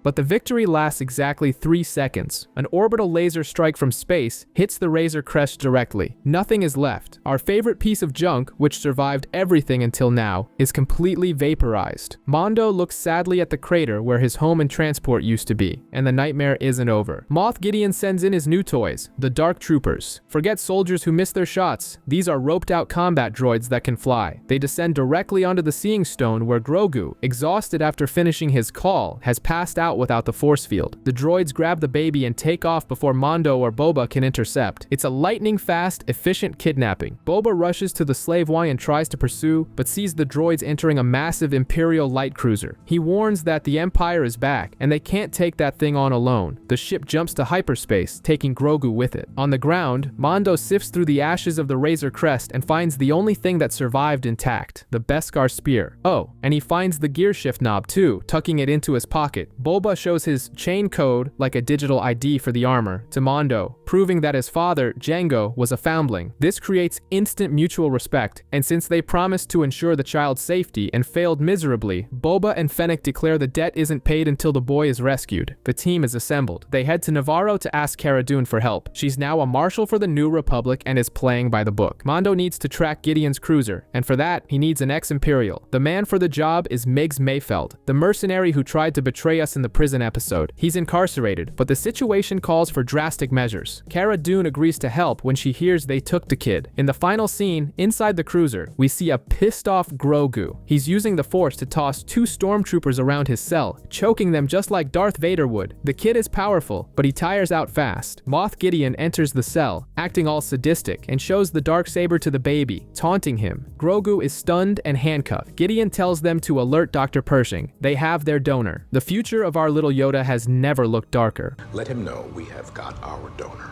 But the victory lasts exactly 3 seconds. An orbital laser strike from space hits the Razor Crest directly. Nothing is left. Our favorite piece of junk, which survived everything until now, is completely vaporized. Mando looks sadly at the crater where his home and transport used to be, and the nightmare isn't over. Moff Gideon sends in his new toys, the Dark Troopers. Forget soldiers who miss their shots. These are roped-out combat droids that can fly. They descend directly onto the Seeing Stone where Grogu, exhausted after finishing his call, has passed out without the force field. The droids grab the baby and take off before Mando or Boba can intercept. It's a lightning-fast, efficient kidnapping. Boba rushes to the slave Y and tries to pursue, but sees the droids entering a massive Imperial light cruiser. He warns that the Empire is back, and they can't take that thing on alone. The ship jumps to hyperspace, taking Grogu with it. On the ground, Mando sifts through the ashes of the Razor Crest and finds the only thing that survived intact, the Beskar spear. Oh, and he finds the gear shift knob too, tucking it into his pocket. Boba shows his chain code, like a digital ID for the armor, to Mando, proving that his father, Jango, was a foundling. This creates instant mutual respect, and since they promised to ensure the child's safety and failed miserably, Boba and Fennec declare the debt isn't paid until the boy is rescued. The team is assembled. They head to Navarro to ask Cara Dune for help. She's now a marshal for the New Republic and is playing by the book. Mando needs to track Gideon's cruiser, and for that, he needs an ex-Imperial. The man for the job is Miggs Mayfeld, the mercenary who tried to betray us in the prison episode. He's incarcerated, but the situation calls for drastic measures. Cara Dune agrees to help when she hears they took the kid. In the final scene, inside the cruiser, we see a pissed-off Grogu. He's using the Force to toss 2 stormtroopers around his cell, choking them just like Darth Vader would. The kid is powerful, but he tires out fast. Moff Gideon enters the cell, acting all sadistic, and shows the darksaber to the baby, taunting him. Grogu is stunned and handcuffed. Gideon tells them to alert Dr. Pershing. They have their donor. The future of our little Yoda has never looked darker. Let him know we have got our donor.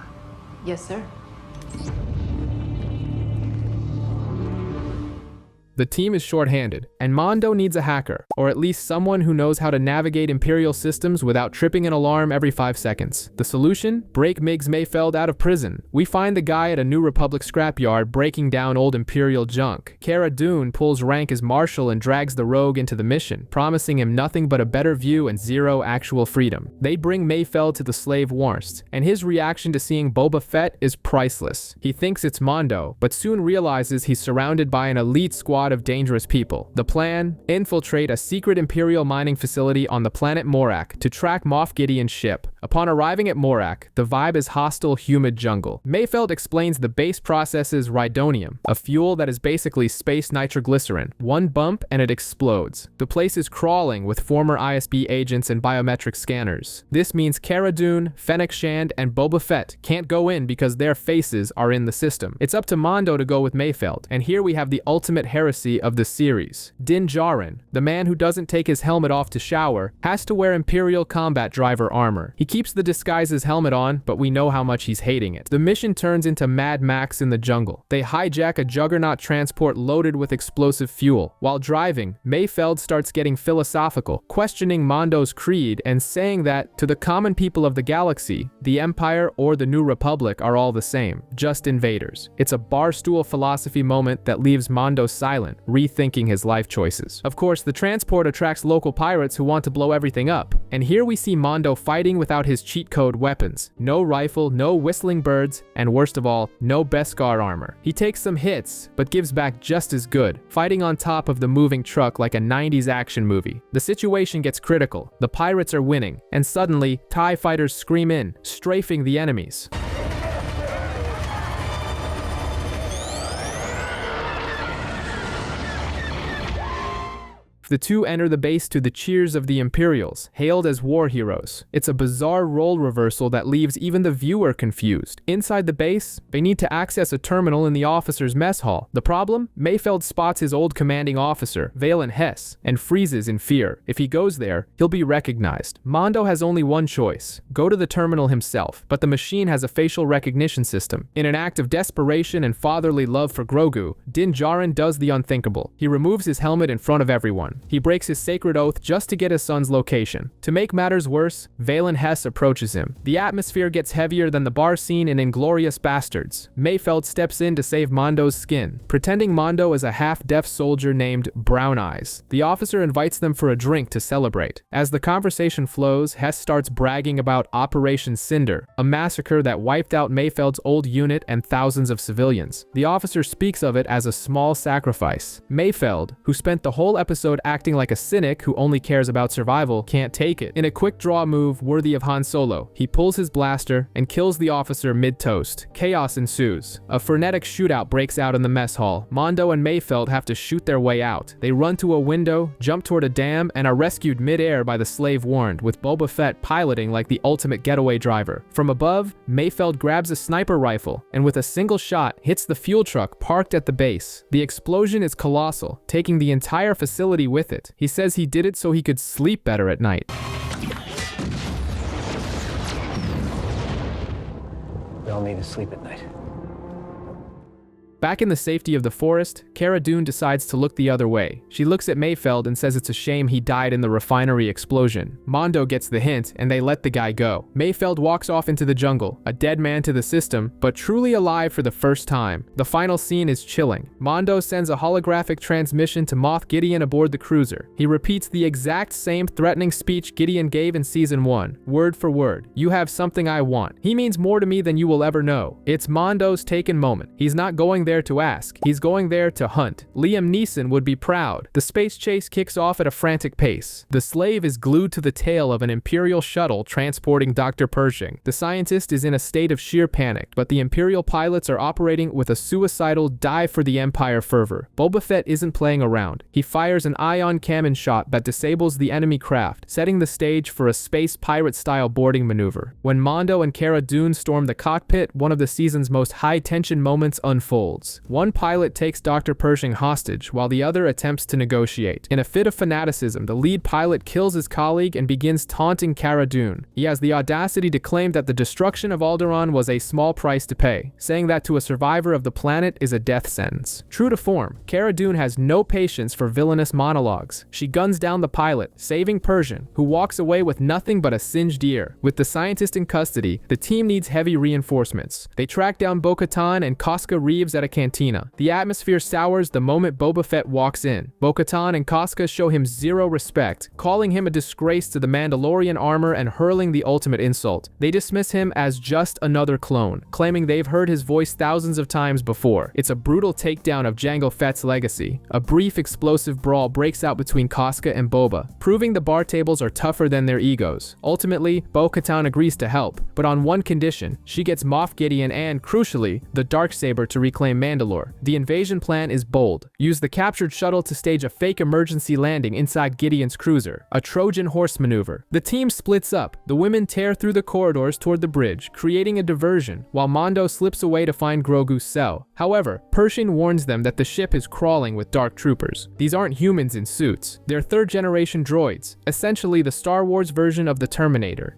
Yes, sir. The team is short-handed, and Mando needs a hacker, or at least someone who knows how to navigate Imperial systems without tripping an alarm every 5 seconds. The solution? Break Miggs Mayfeld out of prison. We find the guy at a New Republic scrapyard breaking down old Imperial junk. Cara Dune pulls rank as Marshal and drags the rogue into the mission, promising him nothing but a better view and zero actual freedom. They bring Mayfeld to the slave Warst, and his reaction to seeing Boba Fett is priceless. He thinks it's Mando, but soon realizes he's surrounded by an elite squad of dangerous people. The plan? Infiltrate a secret Imperial mining facility on the planet Morak to track Moff Gideon's ship. Upon arriving at Morak, the vibe is hostile, humid jungle. Mayfeld explains the base process is rhydonium, a fuel that is basically space nitroglycerin. One bump and it explodes. The place is crawling with former ISB agents and biometric scanners. This means Cara Dune, Fennec Shand, and Boba Fett can't go in because their faces are in the system. It's up to Mando to go with Mayfeld, and here we have the ultimate heresy of the series. Din Djarin, the man who doesn't take his helmet off to shower, has to wear Imperial combat driver armor. He keeps the disguise's helmet on, but we know how much he's hating it. The mission turns into Mad Max in the jungle. They hijack a Juggernaut transport loaded with explosive fuel. While driving, Mayfeld starts getting philosophical, questioning Mando's creed and saying that, to the common people of the galaxy, the Empire or the New Republic are all the same, just invaders. It's a barstool philosophy moment that leaves Mando silent, rethinking his life choices. Of course, the transport attracts local pirates who want to blow everything up, and here we see Mando fighting without his cheat code weapons. No rifle, no whistling birds, and worst of all, no Beskar armor. He takes some hits, but gives back just as good, fighting on top of the moving truck like a 90s action movie. The situation gets critical. The pirates are winning, and suddenly, TIE fighters scream in, strafing the enemies. The two enter the base to the cheers of the Imperials, hailed as war heroes. It's a bizarre role reversal that leaves even the viewer confused. Inside the base, they need to access a terminal in the officers' mess hall. The problem? Mayfeld spots his old commanding officer, Valen Hess, and freezes in fear. If he goes there, he'll be recognized. Mando has only one choice: go to the terminal himself, but the machine has a facial recognition system. In an act of desperation and fatherly love for Grogu, Din Djarin does the unthinkable. He removes his helmet in front of everyone. He breaks his sacred oath just to get his son's location. To make matters worse, Valen Hess approaches him. The atmosphere gets heavier than the bar scene in Inglourious Bastards. Mayfeld steps in to save Mondo's skin, pretending Mondo is a half-deaf soldier named Brown Eyes. The officer invites them for a drink to celebrate. As the conversation flows, Hess starts bragging about Operation Cinder, a massacre that wiped out Mayfeld's old unit and thousands of civilians. The officer speaks of it as a small sacrifice. Mayfeld, who spent the whole episode acting like a cynic who only cares about survival, can't take it. In a quick draw move worthy of Han Solo, he pulls his blaster and kills the officer mid-toast. Chaos ensues. A frenetic shootout breaks out in the mess hall. Mondo and Mayfeld have to shoot their way out. They run to a window, jump toward a dam, and are rescued mid-air by the slave Warned, with Boba Fett piloting like the ultimate getaway driver. From above, Mayfeld grabs a sniper rifle and with a single shot hits the fuel truck parked at the base. The explosion is colossal, taking the entire facility with it. He says he did it so he could sleep better at night. We all need to sleep at night. Back in the safety of the forest, Cara Dune decides to look the other way. She looks at Mayfeld and says it's a shame he died in the refinery explosion. Mondo gets the hint, and they let the guy go. Mayfeld walks off into the jungle, a dead man to the system, but truly alive for the first time. The final scene is chilling. Mondo sends a holographic transmission to Moff Gideon aboard the cruiser. He repeats the exact same threatening speech Gideon gave in Season 1, word for word. "You have something I want. He means more to me than you will ever know." It's Mondo's taken moment. He's not going there to ask. He's going there to hunt. Liam Neeson would be proud. The space chase kicks off at a frantic pace. The slave is glued to the tail of an Imperial shuttle transporting Dr. Pershing. The scientist is in a state of sheer panic, but the Imperial pilots are operating with a suicidal die for the Empire fervor. Boba Fett isn't playing around. He fires an ion cannon shot that disables the enemy craft, setting the stage for a space pirate-style boarding maneuver. When Mondo and Cara Dune storm the cockpit, one of the season's most high-tension moments unfolds. One pilot takes Dr. Pershing hostage, while the other attempts to negotiate. In a fit of fanaticism, the lead pilot kills his colleague and begins taunting Cara Dune. He has the audacity to claim that the destruction of Alderaan was a small price to pay, saying that to a survivor of the planet is a death sentence. True to form, Cara Dune has no patience for villainous monologues. She guns down the pilot, saving Pershing, who walks away with nothing but a singed ear. With the scientist in custody, the team needs heavy reinforcements. They track down Bo-Katan and Koska Reeves at a cantina. The atmosphere sours the moment Boba Fett walks in. Bo-Katan and Koska show him zero respect, calling him a disgrace to the Mandalorian armor and hurling the ultimate insult. They dismiss him as just another clone, claiming they've heard his voice thousands of times before. It's a brutal takedown of Jango Fett's legacy. A brief explosive brawl breaks out between Koska and Boba, proving the bar tables are tougher than their egos. Ultimately, Bo-Katan agrees to help, but on one condition: she gets Moff Gideon and, crucially, the Darksaber to reclaim Mandalore. The invasion plan is bold. Use the captured shuttle to stage a fake emergency landing inside Gideon's cruiser, a Trojan horse maneuver. The team splits up. The women tear through the corridors toward the bridge, creating a diversion, while Mondo slips away to find Grogu's cell. However, Pershing warns them that the ship is crawling with dark troopers. These aren't humans in suits. They're third-generation droids, essentially the Star Wars version of the Terminator.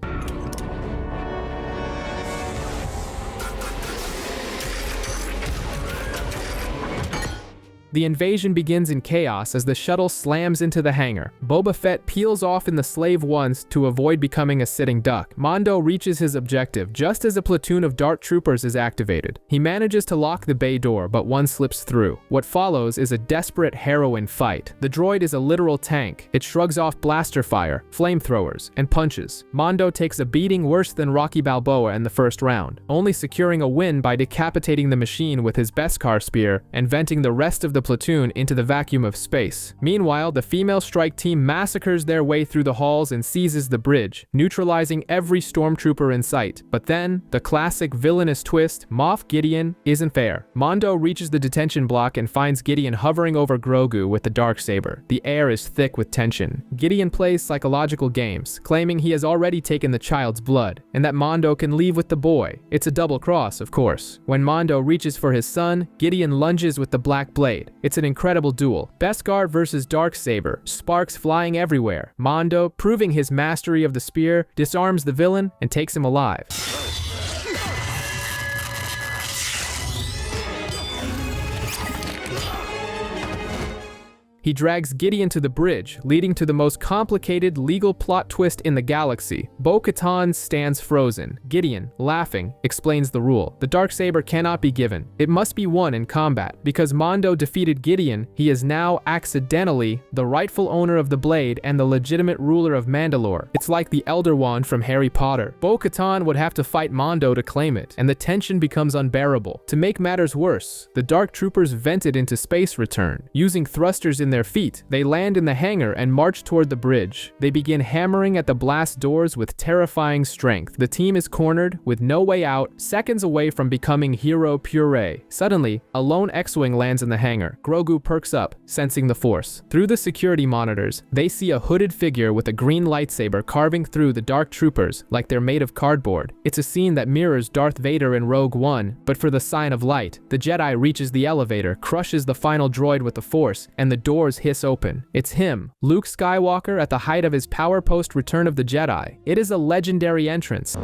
The invasion begins in chaos as the shuttle slams into the hangar. Boba Fett peels off in the Slave Ones to avoid becoming a sitting duck. Mondo reaches his objective just as a platoon of Dark Troopers is activated. He manages to lock the bay door, but one slips through. What follows is a desperate heroine fight. The droid is a literal tank. It shrugs off blaster fire, flamethrowers, and punches. Mondo takes a beating worse than Rocky Balboa in the first round, only securing a win by decapitating the machine with his Beskar spear and venting the rest of the platoon into the vacuum of space. Meanwhile, the female strike team massacres their way through the halls and seizes the bridge, neutralizing every stormtrooper in sight. But then, the classic villainous twist, Moff Gideon isn't fair. Mando reaches the detention block and finds Gideon hovering over Grogu with the darksaber. The air is thick with tension. Gideon plays psychological games, claiming he has already taken the child's blood, and that Mando can leave with the boy. It's a double cross, of course. When Mando reaches for his son, Gideon lunges with the black blade. It's an incredible duel. Beskar versus Darksaber, sparks flying everywhere. Mando, proving his mastery of the spear, disarms the villain and takes him alive. He drags Gideon to the bridge, leading to the most complicated legal plot twist in the galaxy. Bo-Katan stands frozen. Gideon, laughing, explains the rule. The Darksaber cannot be given. It must be won in combat. Because Mando defeated Gideon, he is now, accidentally, the rightful owner of the blade and the legitimate ruler of Mandalore. It's like the Elder Wand from Harry Potter. Bo-Katan would have to fight Mando to claim it, and the tension becomes unbearable. To make matters worse, the Dark Troopers vented into space return. Using thrusters in their feet, they land in the hangar and march toward the bridge. They begin hammering at the blast doors with terrifying strength. The team is cornered, with no way out, seconds away from becoming hero puree. Suddenly, a lone X-Wing lands in the hangar. Grogu perks up, sensing the Force. Through the security monitors, they see a hooded figure with a green lightsaber carving through the Dark Troopers like they're made of cardboard. It's a scene that mirrors Darth Vader in Rogue One, but for the sign of light. The Jedi reaches the elevator, crushes the final droid with the Force, and the doors hiss open. It's him, Luke Skywalker, at the height of his power post Return of the Jedi. It is a legendary entrance.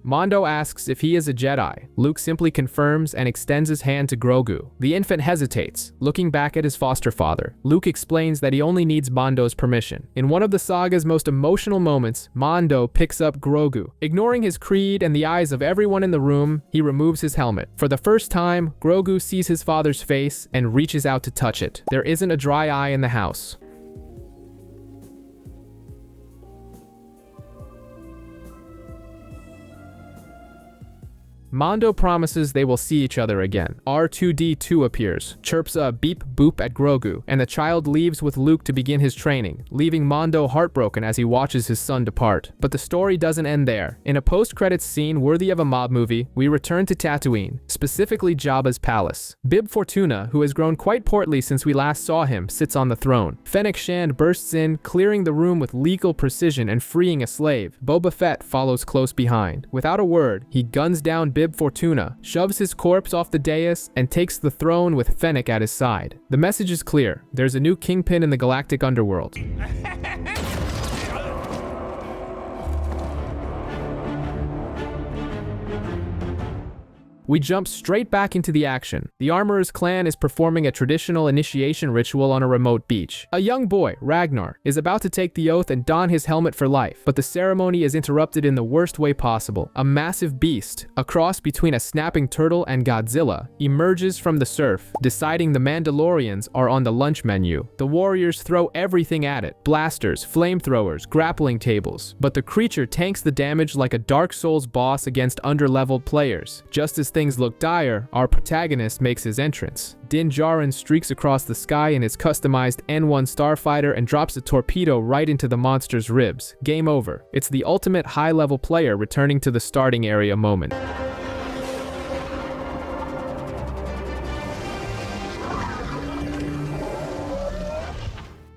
Mando asks if he is a Jedi. Luke simply confirms and extends his hand to Grogu. The infant hesitates, looking back at his foster father. Luke explains that he only needs Mando's permission. In one of the saga's most emotional moments, Mando picks up Grogu. Ignoring his creed and the eyes of everyone in the room, he removes his helmet. For the first time, Grogu sees his father's face and reaches out to touch it. There isn't a dry eye in the house. Mando promises they will see each other again. R2-D2 appears, chirps a beep boop at Grogu, and the child leaves with Luke to begin his training, leaving Mando heartbroken as he watches his son depart. But the story doesn't end there. In a post-credits scene worthy of a mob movie, we return to Tatooine, specifically Jabba's palace. Bib Fortuna, who has grown quite portly since we last saw him, sits on the throne. Fennec Shand bursts in, clearing the room with legal precision and freeing a slave. Boba Fett follows close behind. Without a word, he guns down Bib Fortuna, shoves his corpse off the dais, and takes the throne with Fennec at his side. The message is clear. There's a new kingpin in the galactic underworld. We jump straight back into the action. The Armorer's clan is performing a traditional initiation ritual on a remote beach. A young boy, Ragnar, is about to take the oath and don his helmet for life, but the ceremony is interrupted in the worst way possible. A massive beast, a cross between a snapping turtle and Godzilla, emerges from the surf, deciding the Mandalorians are on the lunch menu. The warriors throw everything at it: blasters, flamethrowers, grappling tables. But the creature tanks the damage like a Dark Souls boss against underleveled players. Just as things look dire, our protagonist makes his entrance. Din Djarin streaks across the sky in his customized N1 starfighter and drops a torpedo right into the monster's ribs. Game over. It's the ultimate high-level player returning to the starting area moment.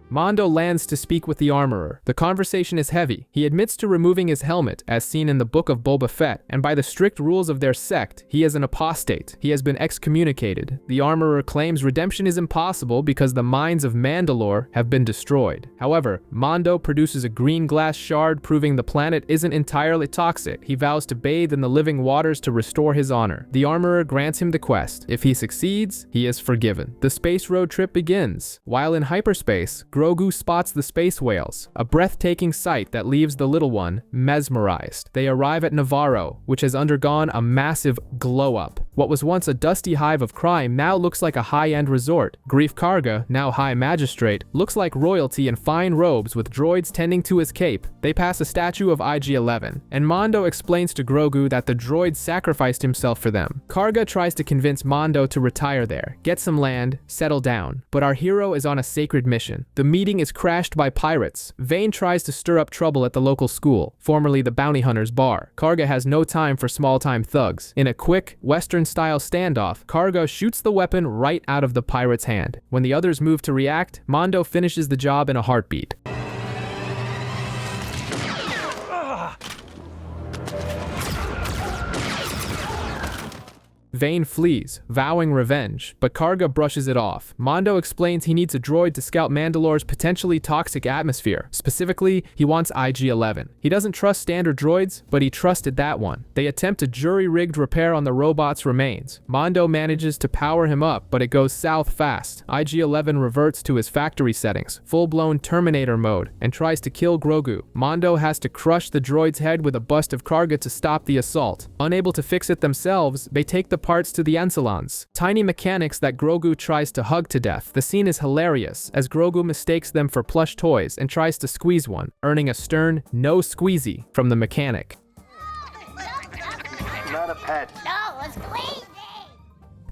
Mando lands to speak with the Armorer. The conversation is heavy. He admits to removing his helmet, as seen in the Book of Boba Fett, and by the strict rules of their sect, he is an apostate. He has been excommunicated. The Armorer claims redemption is impossible because the mines of Mandalore have been destroyed. However, Mando produces a green glass shard proving the planet isn't entirely toxic. He vows to bathe in the living waters to restore his honor. The Armorer grants him the quest. If he succeeds, he is forgiven. The space road trip begins. While in hyperspace, Grogu Grogu spots the space whales, a breathtaking sight that leaves the little one mesmerized. They arrive at Navarro, which has undergone a massive glow-up. What was once a dusty hive of crime now looks like a high-end resort. Grief Karga, now High Magistrate, looks like royalty in fine robes with droids tending to his cape. They pass a statue of IG-11, and Mando explains to Grogu that the droid sacrificed himself for them. Karga tries to convince Mando to retire there, get some land, settle down, but our hero is on a sacred mission. The meeting is crashed by pirates. Vane tries to stir up trouble at the local school, formerly the Bounty Hunters Bar. Karga has no time for small-time thugs. In a quick, Western-style standoff, Karga shoots the weapon right out of the pirate's hand. When the others move to react, Mando finishes the job in a heartbeat. Vane flees, vowing revenge, but Karga brushes it off. Mando explains he needs a droid to scout Mandalore's potentially toxic atmosphere. Specifically, he wants IG-11. He doesn't trust standard droids, but he trusted that one. They attempt a jury-rigged repair on the robot's remains. Mando manages to power him up, but it goes south fast. IG-11 reverts to his factory settings, full-blown Terminator mode, and tries to kill Grogu. Mando has to crush the droid's head with a bust of Karga to stop the assault. Unable to fix it themselves, they take the parts to the Ancelons, tiny mechanics that Grogu tries to hug to death. The scene is hilarious, as Grogu mistakes them for plush toys and tries to squeeze one, earning a stern "no squeezy" from the mechanic. Not a pet. No, a squeezy!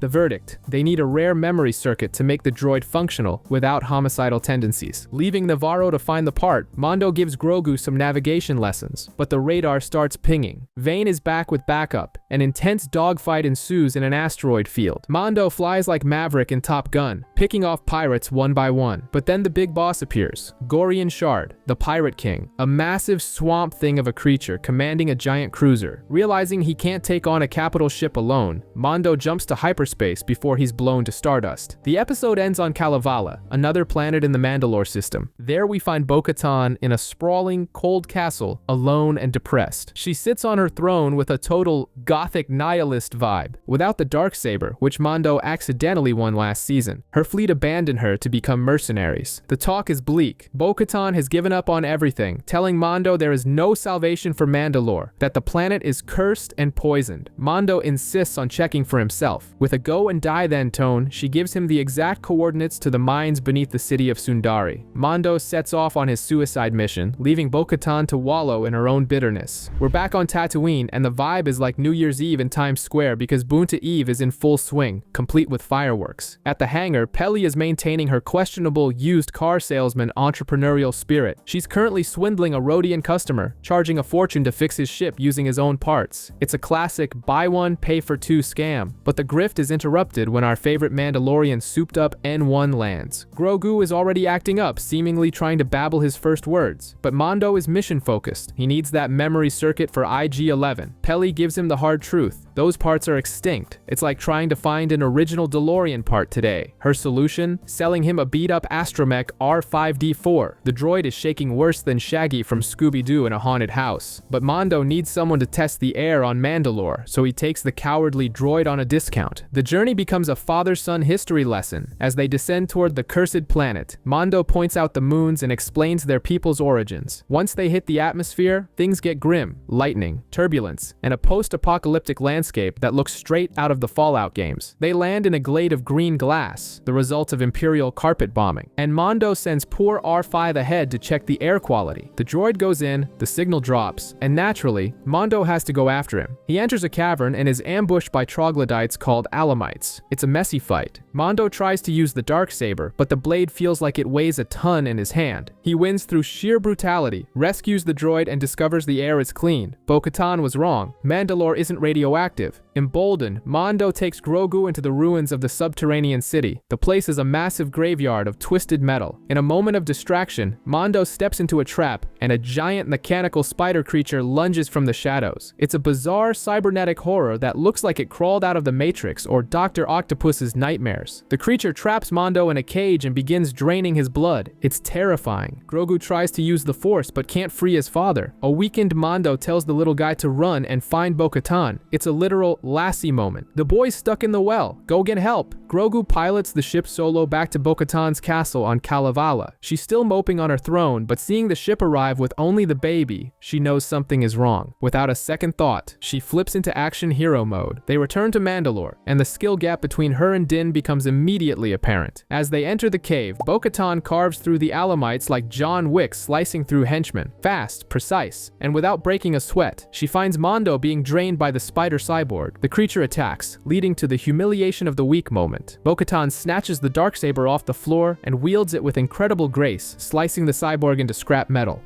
The verdict: they need a rare memory circuit to make the droid functional without homicidal tendencies. Leaving Navarro to find the part, Mando gives Grogu some navigation lessons, but the radar starts pinging. Vane is back with backup. An intense dogfight ensues in an asteroid field. Mando flies like Maverick in Top Gun, picking off pirates one by one. But then the big boss appears, Gorian Shard, the Pirate King, a massive swamp thing of a creature commanding a giant cruiser. Realizing he can't take on a capital ship alone, Mando jumps to hyperspace before he's blown to stardust. The episode ends on Kalevala, another planet in the Mandalore system. There we find Bo-Katan in a sprawling, cold castle, alone and depressed. She sits on her throne with a total gothic nihilist vibe. Without the Darksaber, which Mando accidentally won last season, her fleet abandoned her to become mercenaries. The talk is bleak. Bo-Katan has given up on everything, telling Mando there is no salvation for Mandalore, that the planet is cursed and poisoned. Mando insists on checking for himself. With a go and die then tone, she gives him the exact coordinates to the mines beneath the city of Sundari. Mando sets off on his suicide mission, leaving Bo-Katan to wallow in her own bitterness. We're back on Tatooine, and the vibe is like New Year's Eve in Times Square because Boonta Eve is in full swing, complete with fireworks. At the hangar, Peli is maintaining her questionable used car salesman entrepreneurial spirit. She's currently swindling a Rhodian customer, charging a fortune to fix his ship using his own parts. It's a classic buy one, pay for two scam, but the grift is interrupted when our favorite Mandalorian souped up N1 lands. Grogu is already acting up, seemingly trying to babble his first words, but Mando is mission focused. He needs that memory circuit for IG-11. Peli gives him the hard truth. Those parts are extinct. It's like trying to find an original DeLorean part today. Her solution? Selling him a beat-up astromech R5D4. The droid is shaking worse than Shaggy from Scooby-Doo in a haunted house. But Mando needs someone to test the air on Mandalore, so he takes the cowardly droid on a discount. The journey becomes a father-son history lesson. As they descend toward the cursed planet, Mando points out the moons and explains their people's origins. Once they hit the atmosphere, things get grim, lightning, turbulence, and a post-apocalyptic landscape that looks straight out of the Fallout games. They land in a glade of green glass, the result of Imperial carpet bombing, and Mando sends poor R5 ahead to check the air quality. The droid goes in, the signal drops, and naturally, Mando has to go after him. He enters a cavern and is ambushed by troglodytes called Alamites. It's a messy fight. Mando tries to use the Darksaber, but the blade feels like it weighs a ton in his hand. He wins through sheer brutality, rescues the droid, and discovers the air is clean. Bo-Katan was wrong. Mandalore isn't radioactive. Emboldened, Mando takes Grogu into the ruins of the subterranean city. The place is a massive graveyard of twisted metal. In a moment of distraction, Mando steps into a trap, and a giant mechanical spider creature lunges from the shadows. It's a bizarre cybernetic horror that looks like it crawled out of the Matrix or Dr. Octopus's nightmares. nightmares. The creature traps Mando in a cage and begins draining his blood. It's terrifying. Grogu tries to use the Force but can't free his father. A weakened Mando tells the little guy to run and find Bo-Katan. It's a literal Lassie moment. The boy's stuck in the well. Go get help. Grogu pilots the ship solo back to Bo-Katan's castle on Kalevala. She's still moping on her throne, but seeing the ship arrive with only the baby, she knows something is wrong. Without a second thought, she flips into action hero mode. They return to Mandalore, and the skill gap between her and Din becomes immediately apparent. As they enter the cave, Bo-Katan carves through the Alamites like John Wick slicing through henchmen. Fast, precise, and without breaking a sweat. She finds Mando being drained by the spider cyborg. The creature attacks, leading to the humiliation of the week moment. Bo-Katan snatches the darksaber off the floor and wields it with incredible grace, slicing the cyborg into scrap metal.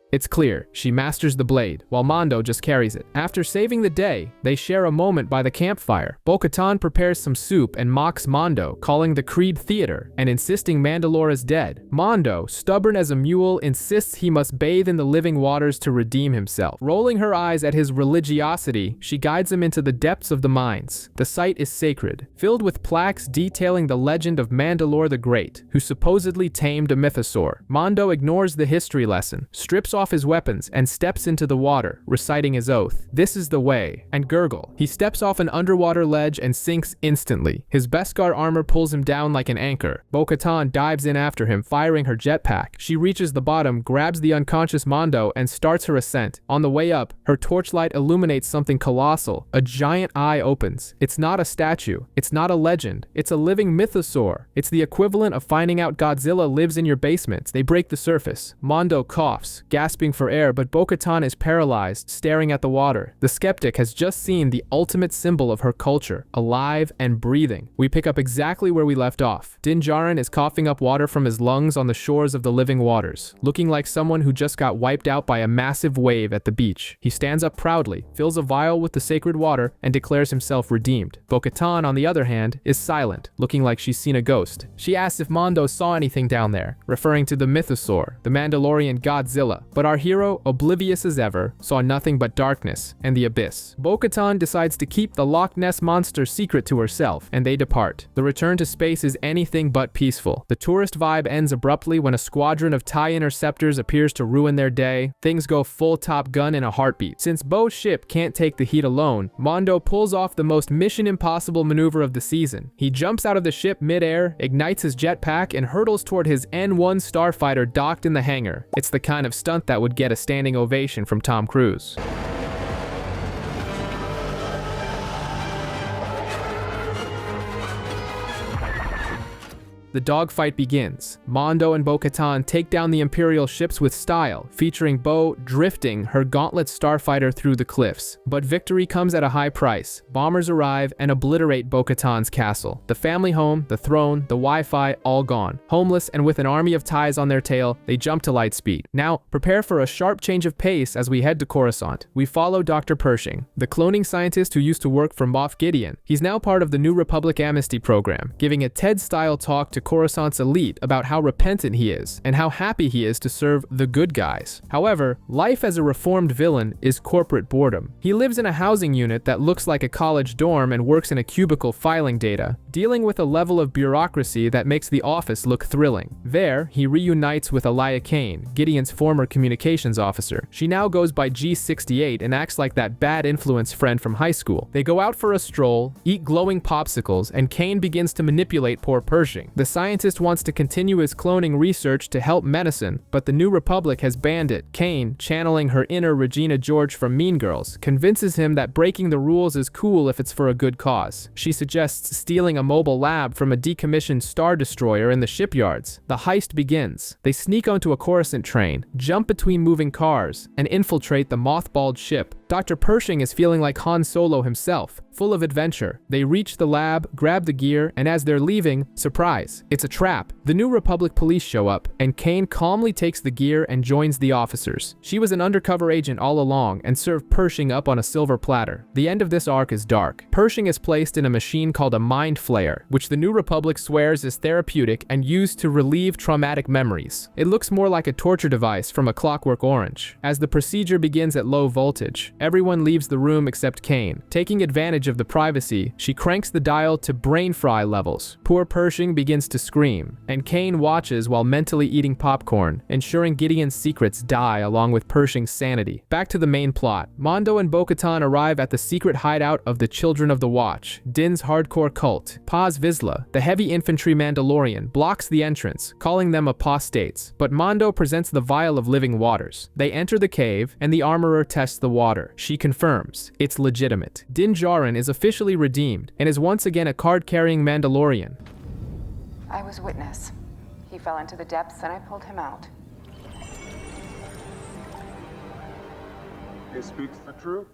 It's clear, she masters the blade, while Mando just carries it. After saving the day, they share a moment by the campfire. Bo-Katan prepares some soup and mocks Mando, calling the Creed theater, and insisting Mandalore is dead. Mando, stubborn as a mule, insists he must bathe in the living waters to redeem himself. Rolling her eyes at his religiosity, she guides him into the depths of the mines. The site is sacred, filled with plaques detailing the legend of Mandalore the Great, who supposedly tamed a mythosaur. Mando ignores the history lesson, strips off his weapons, and steps into the water, reciting his oath. This is the way. And gurgle. He steps off an underwater ledge and sinks instantly. His Beskar armor pulls him down like an anchor. Bo-Katan dives in after him, firing her jetpack. She reaches the bottom, grabs the unconscious Mando, and starts her ascent. On the way up, her torchlight illuminates something colossal. A giant eye opens. It's not a statue. It's not a legend. It's a living mythosaur. It's the equivalent of finding out Godzilla lives in your basement. They break the surface. Mando coughs, gasping for air, but Bo-Katan is paralyzed, staring at the water. The skeptic has just seen the ultimate symbol of her culture, alive and breathing. We pick up exactly where we left off. Din Djarin is coughing up water from his lungs on the shores of the living waters, looking like someone who just got wiped out by a massive wave at the beach. He stands up proudly, fills a vial with the sacred water, and declares himself redeemed. Bo-Katan, on the other hand, is silent, looking like she's seen a ghost. She asks if Mando saw anything down there, referring to the mythosaur, the Mandalorian Godzilla, but our hero, oblivious as ever, saw nothing but darkness and the abyss. Bo-Katan decides to keep the Loch Ness monster secret to herself, and they depart. The return to space is anything but peaceful. The tourist vibe ends abruptly when a squadron of TIE interceptors appears to ruin their day. Things go full Top Gun in a heartbeat. Since Bo's ship can't take the heat alone, Mando pulls off the most Mission Impossible maneuver of the season. He jumps out of the ship mid-air, ignites his jetpack, and hurtles toward his N-1 starfighter docked in the hangar. It's the kind of stunt that would get a standing ovation from Tom Cruise. The dogfight begins. Mando and Bo-Katan take down the Imperial ships with style, featuring Bo drifting her gauntlet starfighter through the cliffs. But victory comes at a high price. Bombers arrive and obliterate Bo-Katan's castle. The family home, the throne, the Wi-Fi, all gone. Homeless and with an army of TIEs on their tail, they jump to lightspeed. Now, prepare for a sharp change of pace as we head to Coruscant. We follow Dr. Pershing, the cloning scientist who used to work for Moff Gideon. He's now part of the New Republic Amnesty program, giving a TED-style talk to Coruscant's elite about how repentant he is and how happy he is to serve the good guys. However, life as a reformed villain is corporate boredom. He lives in a housing unit that looks like a college dorm and works in a cubicle filing data, dealing with a level of bureaucracy that makes the office look thrilling. There, he reunites with Elia Kane, Gideon's former communications officer. She now goes by G68 and acts like that bad influence friend from high school. They go out for a stroll, eat glowing popsicles, and Kane begins to manipulate poor Pershing. The scientist wants to continue his cloning research to help medicine, but the New Republic has banned it. Kane, channeling her inner Regina George from Mean Girls, convinces him that breaking the rules is cool if it's for a good cause. She suggests stealing a mobile lab from a decommissioned Star Destroyer in the shipyards. The heist begins. They sneak onto a Coruscant train, jump between moving cars, and infiltrate the mothballed ship. Dr. Pershing is feeling like Han Solo himself, full of adventure. They reach the lab, grab the gear, and as they're leaving, surprise, it's a trap. The New Republic police show up, and Kane calmly takes the gear and joins the officers. She was an undercover agent all along and served Pershing up on a silver platter. The end of this arc is dark. Pershing is placed in a machine called a Mind Flayer, which the New Republic swears is therapeutic and used to relieve traumatic memories. It looks more like a torture device from A Clockwork Orange. As the procedure begins at low voltage, everyone leaves the room except Kane. Taking advantage of the privacy, she cranks the dial to brain fry levels. Poor Pershing begins to scream, and Kane watches while mentally eating popcorn, ensuring Gideon's secrets die along with Pershing's sanity. Back to the main plot. Mando and Bo-Katan arrive at the secret hideout of the Children of the Watch, Din's hardcore cult. Paz Vizsla, the heavy infantry Mandalorian, blocks the entrance, calling them apostates, but Mando presents the vial of living waters. They enter the cave, and the armorer tests the water. She confirms it's legitimate. Din Djarin is officially redeemed and is once again a card-carrying Mandalorian. I was witness. He fell into the depths and I pulled him out. He speaks the truth.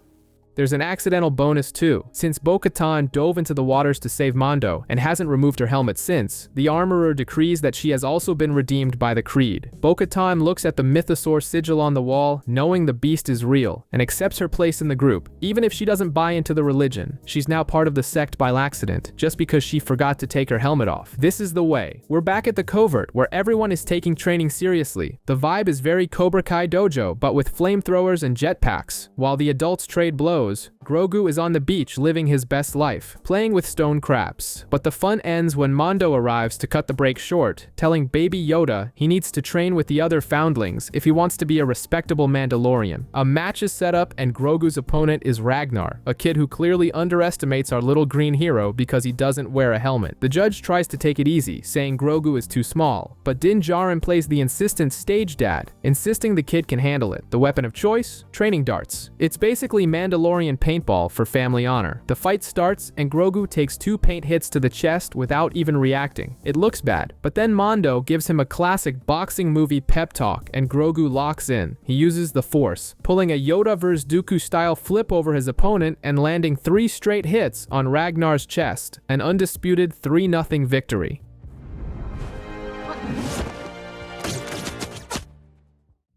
There's an accidental bonus too. Since Bo-Katan dove into the waters to save Mando and hasn't removed her helmet since, the armorer decrees that she has also been redeemed by the Creed. Bo-Katan looks at the mythosaur sigil on the wall, knowing the beast is real, and accepts her place in the group. Even if she doesn't buy into the religion, she's now part of the sect by accident, just because she forgot to take her helmet off. This is the way. We're back at the covert, where everyone is taking training seriously. The vibe is very Cobra Kai dojo, but with flamethrowers and jetpacks. While the adults trade blows, Grogu is on the beach living his best life, playing with stone crabs. But the fun ends when Mando arrives to cut the break short, telling Baby Yoda he needs to train with the other foundlings if he wants to be a respectable Mandalorian. A match is set up and Grogu's opponent is Ragnar, a kid who clearly underestimates our little green hero because he doesn't wear a helmet. The judge tries to take it easy, saying Grogu is too small, but Din Djarin plays the insistent stage dad, insisting the kid can handle it. The weapon of choice? Training darts. It's basically Mandalorian paintball for family honor. The fight starts and Grogu takes 2 paint hits to the chest without even reacting. It looks bad, but then Mando gives him a classic boxing movie pep talk and Grogu locks in. He uses the Force, pulling a Yoda vs Dooku style flip over his opponent and landing 3 straight hits on Ragnar's chest. An undisputed 3-0 victory.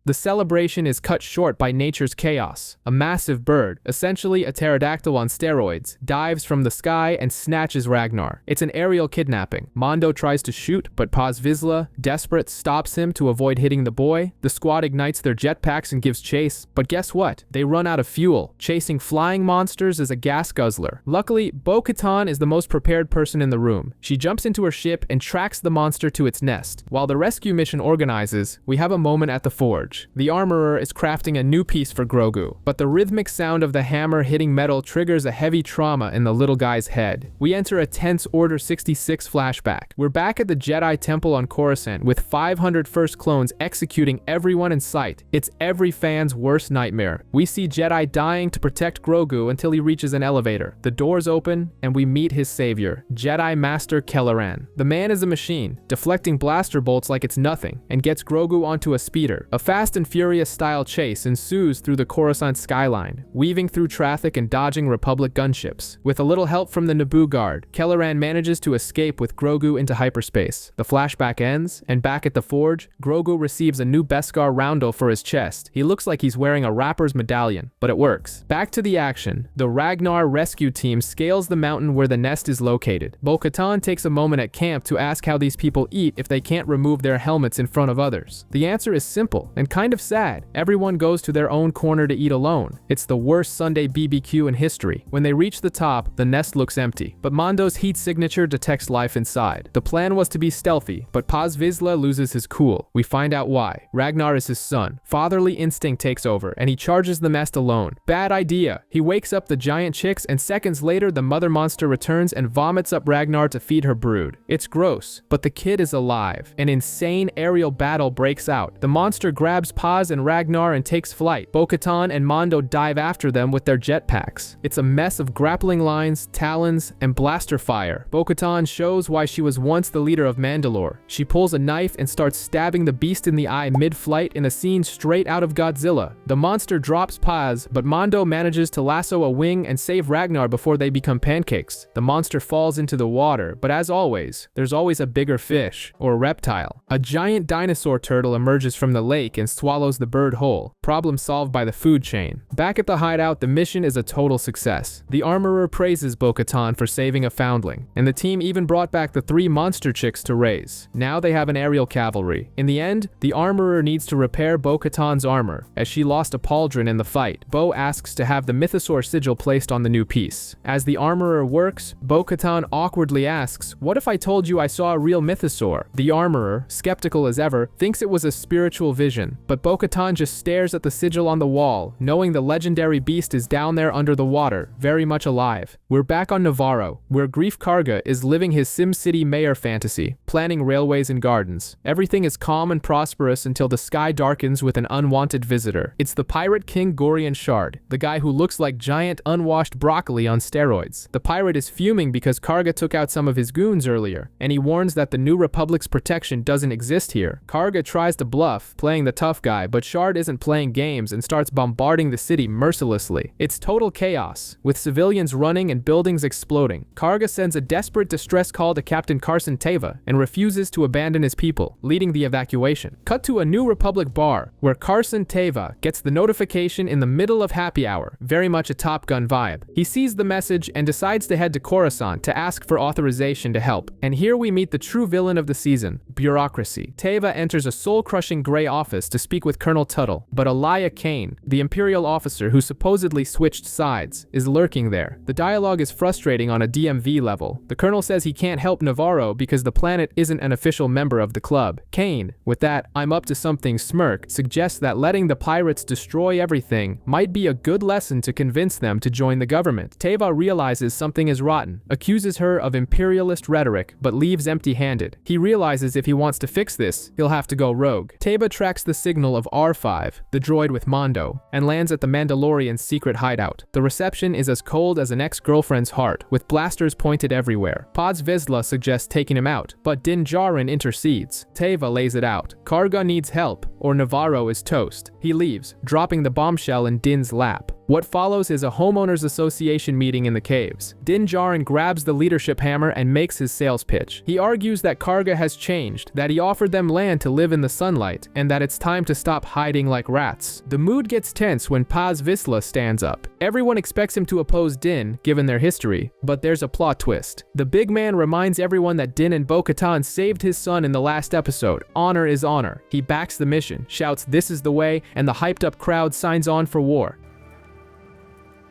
The celebration is cut short by nature's chaos. A massive bird, essentially a pterodactyl on steroids, dives from the sky and snatches Ragnar. It's an aerial kidnapping. Mando tries to shoot, but Paz Vizsla, desperate, stops him to avoid hitting the boy. The squad ignites their jetpacks and gives chase, but guess what? They run out of fuel. Chasing flying monsters is a gas guzzler. Luckily, Bo-Katan is the most prepared person in the room. She jumps into her ship and tracks the monster to its nest. While the rescue mission organizes, we have a moment at the forge. The armorer is crafting a new piece for Grogu, but the rhythmic sound of the hammer hitting metal triggers a heavy trauma in the little guy's head. We enter a tense Order 66 flashback. We're back at the Jedi Temple on Coruscant with 500 First Clones executing everyone in sight. It's every fan's worst nightmare. We see Jedi dying to protect Grogu until he reaches an elevator. The doors open, and we meet his savior, Jedi Master Kelleran. The man is a machine, deflecting blaster bolts like it's nothing, and gets Grogu onto a speeder. A Fast and Furious style chase ensues through the Coruscant skyline, weaving through traffic and dodging Republic gunships. With a little help from the Naboo Guard, Kelleran manages to escape with Grogu into hyperspace. The flashback ends, and back at the forge, Grogu receives a new Beskar roundel for his chest. He looks like he's wearing a rapper's medallion, but it works. Back to the action. The Ragnar rescue team scales the mountain where the nest is located. Bo-Katan takes a moment at camp to ask how these people eat if they can't remove their helmets in front of others. The answer is simple and kind of sad. Everyone goes to their own corner to eat alone. It's the worst Sunday BBQ in history. When they reach the top, the nest looks empty, but Mando's heat signature detects life inside. The plan was to be stealthy, but Paz Vizsla loses his cool. We find out why. Ragnar is his son. Fatherly instinct takes over, and he charges the nest alone. Bad idea. He wakes up the giant chicks, and seconds later, the mother monster returns and vomits up Ragnar to feed her brood. It's gross, but the kid is alive. An insane aerial battle breaks out. The monster grabs grabs Paz and Ragnar and takes flight. Bo-Katan and Mando dive after them with their jetpacks. It's a mess of grappling lines, talons, and blaster fire. Bo-Katan shows why she was once the leader of Mandalore. She pulls a knife and starts stabbing the beast in the eye mid-flight in a scene straight out of Godzilla. The monster drops Paz, but Mando manages to lasso a wing and save Ragnar before they become pancakes. The monster falls into the water, but as always, there's always a bigger fish, or reptile. A giant dinosaur turtle emerges from the lake and swallows the bird whole. Problem solved by the food chain. Back at the hideout, the mission is a total success. The armorer praises Bo-Katan for saving a foundling, and the team even brought back the 3 monster chicks to raise. Now they have an aerial cavalry. In the end, the armorer needs to repair Bo-Katan's armor, as she lost a pauldron in the fight. Bo asks to have the mythosaur sigil placed on the new piece. As the armorer works, Bo-Katan awkwardly asks, "What if I told you I saw a real mythosaur?" The armorer, skeptical as ever, thinks it was a spiritual vision, but Bo-Katan just stares at the sigil on the wall, knowing the legendary beast is down there under the water, very much alive. We're back on Navarro, where Grief Karga is living his SimCity mayor fantasy, planning railways and gardens. Everything is calm and prosperous until the sky darkens with an unwanted visitor. It's the pirate king Gorian Shard, the guy who looks like giant unwashed broccoli on steroids. The pirate is fuming because Karga took out some of his goons earlier, and he warns that the New Republic's protection doesn't exist here. Karga tries to bluff, playing the tough guy, but Shard isn't playing games and starts bombarding the city mercilessly. It's total chaos, with civilians running and buildings exploding. Karga sends a desperate distress call to Captain Carson Teva and refuses to abandon his people, leading the evacuation. Cut to a New Republic bar, where Carson Teva gets the notification in the middle of happy hour, very much a Top Gun vibe. He sees the message and decides to head to Coruscant to ask for authorization to help. And here we meet the true villain of the season, bureaucracy. Teva enters a soul-crushing gray office to speak with Colonel Tuttle, but Elia Kane, the Imperial officer who supposedly switched sides, is lurking there. The dialogue is frustrating on a DMV level. The Colonel says he can't help Navarro because the planet isn't an official member of the club. Kane, with that "I'm up to something" smirk, suggests that letting the pirates destroy everything might be a good lesson to convince them to join the government. Teva realizes something is rotten, accuses her of imperialist rhetoric, but leaves empty-handed. He realizes if he wants to fix this, he'll have to go rogue. Teva tracks the signal of R5, the droid with Mando, and lands at the Mandalorian's secret hideout. The reception is as cold as an ex-girlfriend's heart, with blasters pointed everywhere. Paz Vizsla suggests taking him out, but Din Djarin intercedes. Teva lays it out. Karga needs help, or Navarro is toast. He leaves, dropping the bombshell in Din's lap. What follows is a homeowners association meeting in the caves. Din Djarin grabs the leadership hammer and makes his sales pitch. He argues that Karga has changed, that he offered them land to live in the sunlight, and that it's time to stop hiding like rats. The mood gets tense when Paz Vizsla stands up. Everyone expects him to oppose Din, given their history, but there's a plot twist. The big man reminds everyone that Din and Bo-Katan saved his son in the last episode. Honor is honor. He backs the mission, shouts "This is the way," and the hyped-up crowd signs on for war.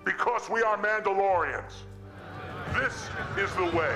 Because we are Mandalorians. This is the way.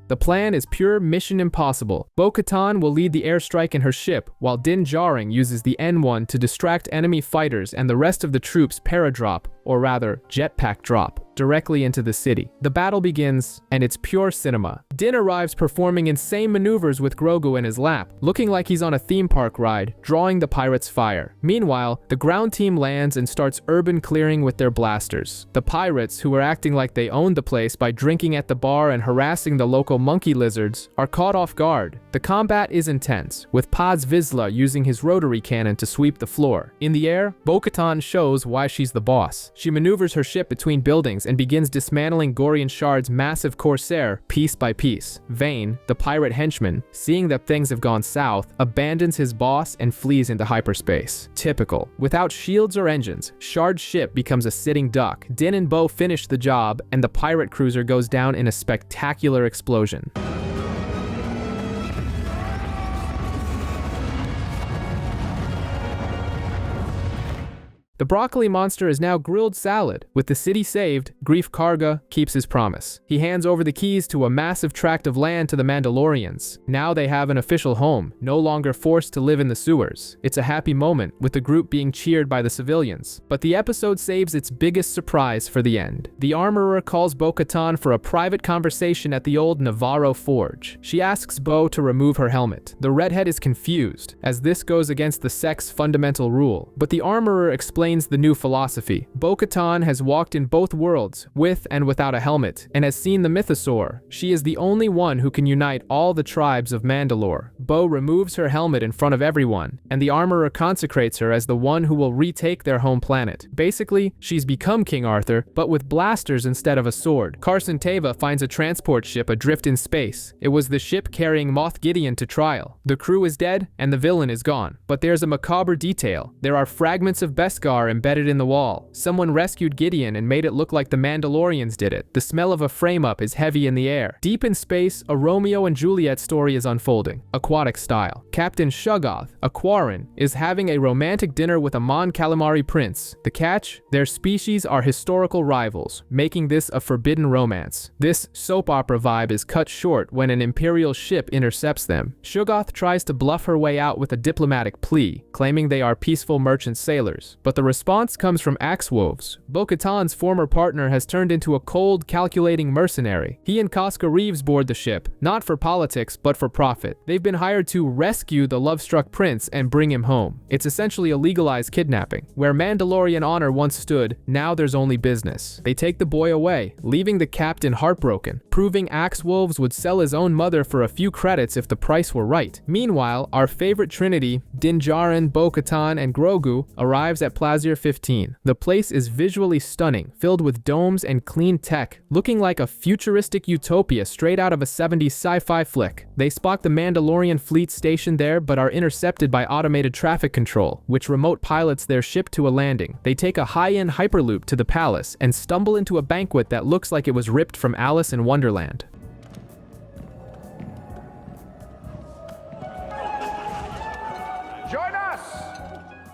The plan is pure Mission Impossible. Bo-Katan will lead the airstrike in her ship, while Din Djarin uses the N1 to distract enemy fighters and the rest of the troops paradrop, or rather, jetpack drop, directly into the city. The battle begins, and it's pure cinema. Din arrives performing insane maneuvers with Grogu in his lap, looking like he's on a theme park ride, drawing the pirates' fire. Meanwhile, the ground team lands and starts urban clearing with their blasters. The pirates, who are acting like they owned the place by drinking at the bar and harassing the local monkey lizards, are caught off guard. The combat is intense, with Paz Vizsla using his rotary cannon to sweep the floor. In the air, Bo-Katan shows why she's the boss. She maneuvers her ship between buildings and begins dismantling Gorian Shard's massive corsair piece by piece. Vane, the pirate henchman, seeing that things have gone south, abandons his boss and flees into hyperspace. Typical. Without shields or engines, Shard's ship becomes a sitting duck. Din and Bo finish the job, and the pirate cruiser goes down in a spectacular explosion. The broccoli monster is now grilled salad. With the city saved, Greef Karga keeps his promise. He hands over the keys to a massive tract of land to the Mandalorians. Now they have an official home, no longer forced to live in the sewers. It's a happy moment, with the group being cheered by the civilians. But the episode saves its biggest surprise for the end. The armorer calls Bo-Katan for a private conversation at the old Navarro forge. She asks Bo to remove her helmet. The redhead is confused, as this goes against the sect's fundamental rule. But the armorer explains the new philosophy. Bo-Katan has walked in both worlds, with and without a helmet, and has seen the mythosaur. She is the only one who can unite all the tribes of Mandalore. Bo removes her helmet in front of everyone, and the armorer consecrates her as the one who will retake their home planet. Basically, she's become King Arthur, but with blasters instead of a sword. Carson Teva finds a transport ship adrift in space. It was the ship carrying Moff Gideon to trial. The crew is dead, and the villain is gone. But there's a macabre detail. There are fragments of Beskar embedded in the wall. Someone rescued Gideon and made it look like the Mandalorians did it. The smell of a frame-up is heavy in the air. Deep in space, a Romeo and Juliet story is unfolding, aquatic style. Captain Shuggoth, a Quarren, is having a romantic dinner with a Mon Calamari prince. The catch? Their species are historical rivals, making this a forbidden romance. This soap opera vibe is cut short when an Imperial ship intercepts them. Shuggoth tries to bluff her way out with a diplomatic plea, claiming they are peaceful merchant sailors. But the response comes from Axwoves. Bo-Katan's former partner has turned into a cold, calculating mercenary. He and Casca Reeves board the ship, not for politics, but for profit. They've been hired to rescue the love-struck prince and bring him home. It's essentially a legalized kidnapping. Where Mandalorian honor once stood, now there's only business. They take the boy away, leaving the captain heartbroken, proving Axwoves would sell his own mother for a few credits if the price were right. Meanwhile, our favorite trinity, Din Djarin, Bo-Katan, and Grogu, arrives at Plaisir 15. The place is visually stunning, filled with domes and clean tech, looking like a futuristic utopia straight out of a 70s sci-fi flick. They spot the Mandalorian fleet stationed there but are intercepted by automated traffic control, which remote pilots their ship to a landing. They take a high-end hyperloop to the palace and stumble into a banquet that looks like it was ripped from Alice in Wonderland. Join us!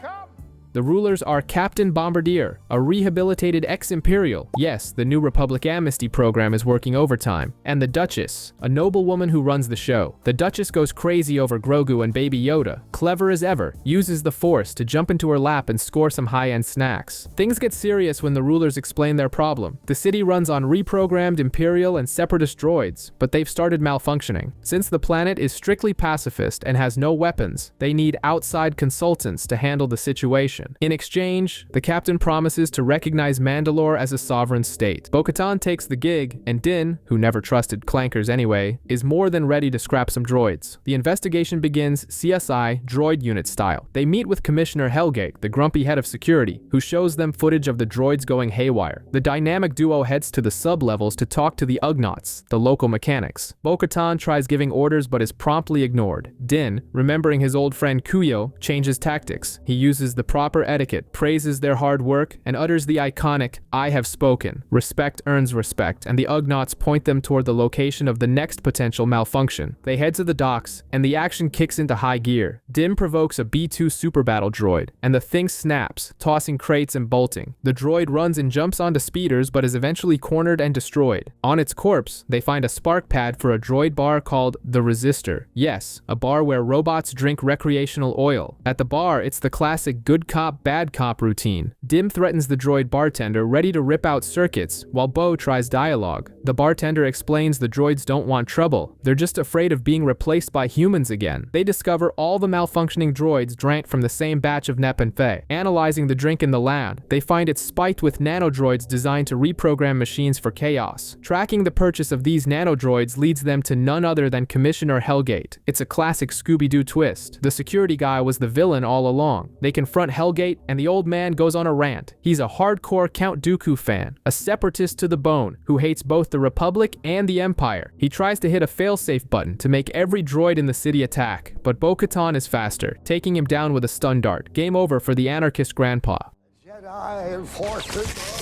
Come! The rulers are Captain Bombardier, a rehabilitated ex-Imperial. Yes, the New Republic amnesty program is working overtime. And the Duchess, a noblewoman who runs the show. The Duchess goes crazy over Grogu and Baby Yoda, clever as ever, uses the Force to jump into her lap and score some high-end snacks. Things get serious when the rulers explain their problem. The city runs on reprogrammed Imperial and Separatist droids, but they've started malfunctioning. Since the planet is strictly pacifist and has no weapons, they need outside consultants to handle the situation. In exchange, the captain promises to recognize Mandalore as a sovereign state. Bo-Katan takes the gig, and Din, who never trusted clankers anyway, is more than ready to scrap some droids. The investigation begins CSI droid unit style. They meet with Commissioner Hellgate, the grumpy head of security, who shows them footage of the droids going haywire. The dynamic duo heads to the sub-levels to talk to the Ugnaughts, the local mechanics. Bo-Katan tries giving orders but is promptly ignored. Din, remembering his old friend Kuyo, changes tactics. He uses the proper etiquette, praises their hard work, and utters the iconic, "I have spoken." Respect earns respect, and the Ugnaughts point them toward the location of the next potential malfunction. They head to the docks, and the action kicks into high gear. Din provokes a B-2 super battle droid, and the thing snaps, tossing crates and bolting. The droid runs and jumps onto speeders, but is eventually cornered and destroyed. On its corpse, they find a spark pad for a droid bar called the Resistor. Yes, a bar where robots drink recreational oil. At the bar, it's the classic good cop, bad cop routine. Dim threatens the droid bartender, ready to rip out circuits, while Bo tries dialogue. The bartender explains the droids don't want trouble. They're just afraid of being replaced by humans again. They discover all the malfunctioning droids drank from the same batch of Nep and Fey. Analyzing the drink in the lab, they find it spiked with nanodroids designed to reprogram machines for chaos. Tracking the purchase of these nanodroids leads them to none other than Commissioner Hellgate. It's a classic Scooby-Doo twist. The security guy was the villain all along. They confront Hellgate, and the old man goes on a rant. He's a hardcore Count Dooku fan, a separatist to the bone, who hates both the Republic and the Empire. He tries to hit a failsafe button to make every droid in the city attack, but Bo-Katan is faster, taking him down with a stun dart. Game over for the anarchist grandpa. Jedi forces.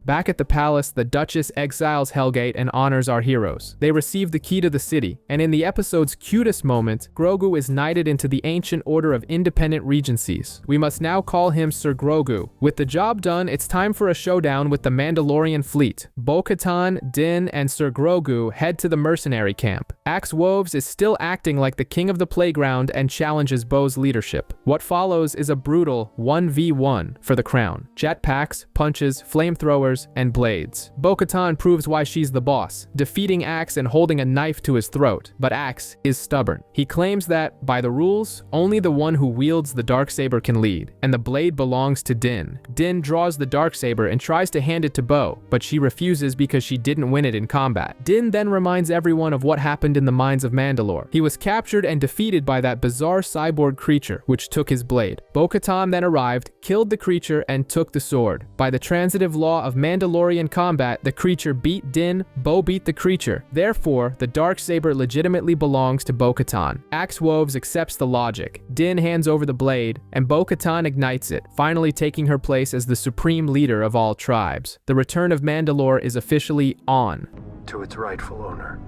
Back at the palace, the Duchess exiles Hellgate and honors our heroes. They receive the key to the city, and in the episode's cutest moment, Grogu is knighted into the ancient order of independent regencies. We must now call him Sir Grogu. With the job done, it's time for a showdown with the Mandalorian fleet. Bo-Katan, Din, and Sir Grogu head to the mercenary camp. Axe Woves is still acting like the king of the playground and challenges Bo's leadership. What follows is a brutal 1v1 for the crown. Jetpacks, punches, flamethrowers, and blades. Bo-Katan proves why she's the boss, defeating Axe and holding a knife to his throat, but Axe is stubborn. He claims that, by the rules, only the one who wields the darksaber can lead, and the blade belongs to Din. Din draws the darksaber and tries to hand it to Bo, but she refuses because she didn't win it in combat. Din then reminds everyone of what happened in the mines of Mandalore. He was captured and defeated by that bizarre cyborg creature, which took his blade. Bo-Katan then arrived, killed the creature, and took the sword. By the transitive law of Mandalorian combat, the creature beat Din, Bo beat the creature. Therefore, the darksaber legitimately belongs to Bo-Katan. Axe Woves accepts the logic. Din hands over the blade, and Bo-Katan ignites it, finally taking her place as the supreme leader of all tribes. The return of Mandalore is officially on. To its rightful owner.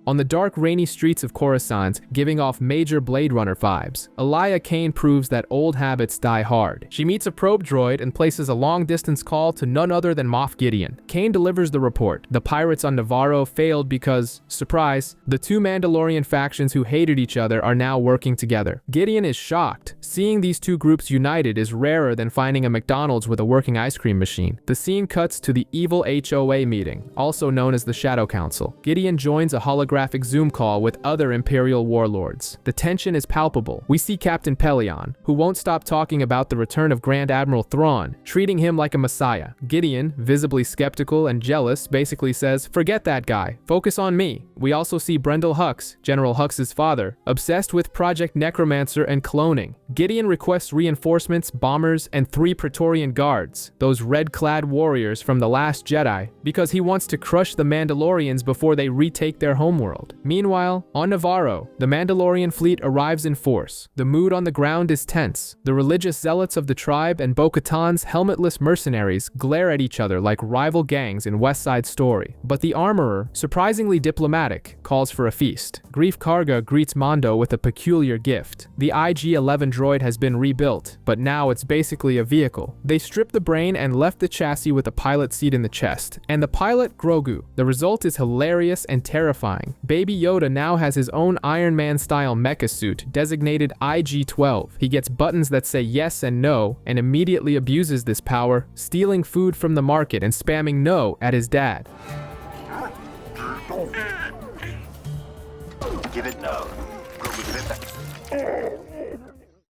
On the dark, rainy streets of Coruscant, giving off major Blade Runner vibes, Elia Kane proves that old habits die hard. She meets a probe droid and places a long-distance call to none other than Moff Gideon. Kane delivers the report. The pirates on Navarro failed because, surprise, the two Mandalorian factions who hated each other are now working together. Gideon is shocked. Seeing these two groups united is rarer than finding a McDonald's with a working ice cream machine. The scene cuts to the evil HOA meeting, also known as the Shadow Council. Gideon joins a holographic Zoom call with other Imperial warlords. The tension is palpable. We see Captain Pelion, who won't stop talking about the return of Grand Admiral Thrawn, treating him like a messiah. Gideon, visibly skeptical and jealous, basically says, "Forget that guy. Focus on me." We also see Brendel Hux, General Hux's father, obsessed with Project Necromancer and cloning. Gideon requests reinforcements, bombers, and 3 Praetorian guards, those red-clad warriors from The Last Jedi, because he wants to crush the Mandalorians before they retake their homeworld. Meanwhile, on Navarro, the Mandalorian fleet arrives in force. The mood on the ground is tense. The religious zealots of the tribe and Bo-Katan's helmetless mercenaries glare at each other like rival gangs in West Side Story. But the armorer, surprisingly diplomatic, calls for a feast. Greef Karga greets Mando with a peculiar gift. The IG-11 droid has been rebuilt, but now it's basically a vehicle. They stripped the brain and left the chassis with a pilot seat in the chest. And the pilot, Grogu. The result is hilarious and terrifying. Baby Yoda now has his own Iron Man-style mecha suit, designated IG-12. He gets buttons that say yes and no, and immediately abuses this power, stealing food from the market and spamming no at his dad. Give it no. Give it back.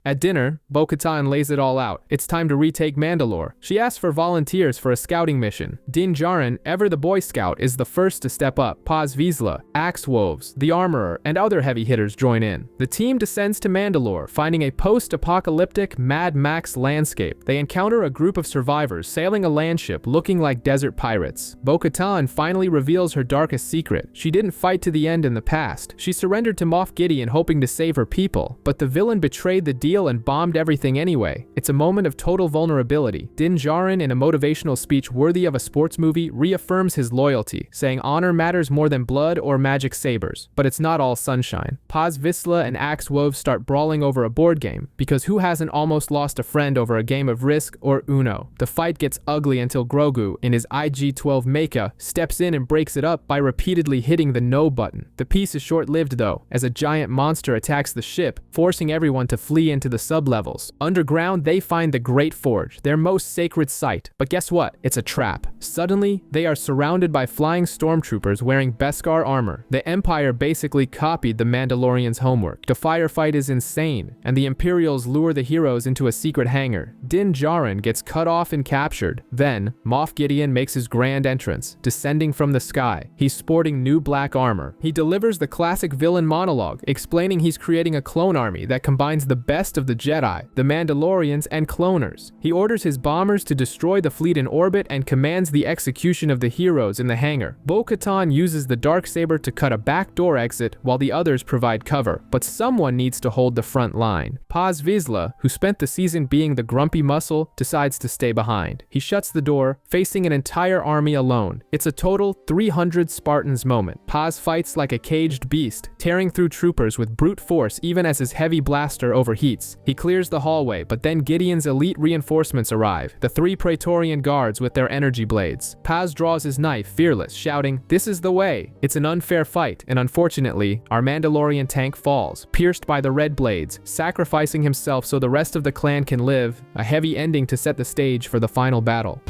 At dinner, Bo-Katan lays it all out. It's time to retake Mandalore. She asks for volunteers for a scouting mission. Din Djarin, ever the Boy Scout, is the first to step up. Paz Vizsla, Axe Woves, the Armorer, and other heavy hitters join in. The team descends to Mandalore, finding a post-apocalyptic Mad Max landscape. They encounter a group of survivors sailing a landship looking like desert pirates. Bo-Katan finally reveals her darkest secret. She didn't fight to the end in the past. She surrendered to Moff Gideon hoping to save her people, but the villain betrayed the deal and bombed everything anyway. It's a moment of total vulnerability. Din Djarin, in a motivational speech worthy of a sports movie, reaffirms his loyalty, saying honor matters more than blood or magic sabers. But it's not all sunshine. Paz Vizsla and Axe Woves start brawling over a board game, because who hasn't almost lost a friend over a game of Risk or Uno? The fight gets ugly until Grogu, in his IG-12 mecha, steps in and breaks it up by repeatedly hitting the no button. The peace is short-lived though, as a giant monster attacks the ship, forcing everyone to flee into the sublevels. Underground, they find the Great Forge, their most sacred site. But guess what? It's a trap. Suddenly, they are surrounded by flying stormtroopers wearing Beskar armor. The Empire basically copied the Mandalorians' homework. The firefight is insane, and the Imperials lure the heroes into a secret hangar. Din Djarin gets cut off and captured. Then, Moff Gideon makes his grand entrance, descending from the sky. He's sporting new black armor. He delivers the classic villain monologue, explaining he's creating a clone army that combines the best rest of the Jedi, the Mandalorians, and cloners. He orders his bombers to destroy the fleet in orbit and commands the execution of the heroes in the hangar. Bo-Katan uses the darksaber to cut a backdoor exit while the others provide cover, but someone needs to hold the front line. Paz Vizsla, who spent the season being the grumpy muscle, decides to stay behind. He shuts the door, facing an entire army alone. It's a total 300 Spartans moment. Paz fights like a caged beast, tearing through troopers with brute force even as his heavy blaster overheats. He clears the hallway, but then Gideon's elite reinforcements arrive, the 3 Praetorian guards with their energy blades. Paz draws his knife, fearless, shouting, "This is the way!" It's an unfair fight, and unfortunately, our Mandalorian tank falls, pierced by the red blades, sacrificing himself so the rest of the clan can live, a heavy ending to set the stage for the final battle.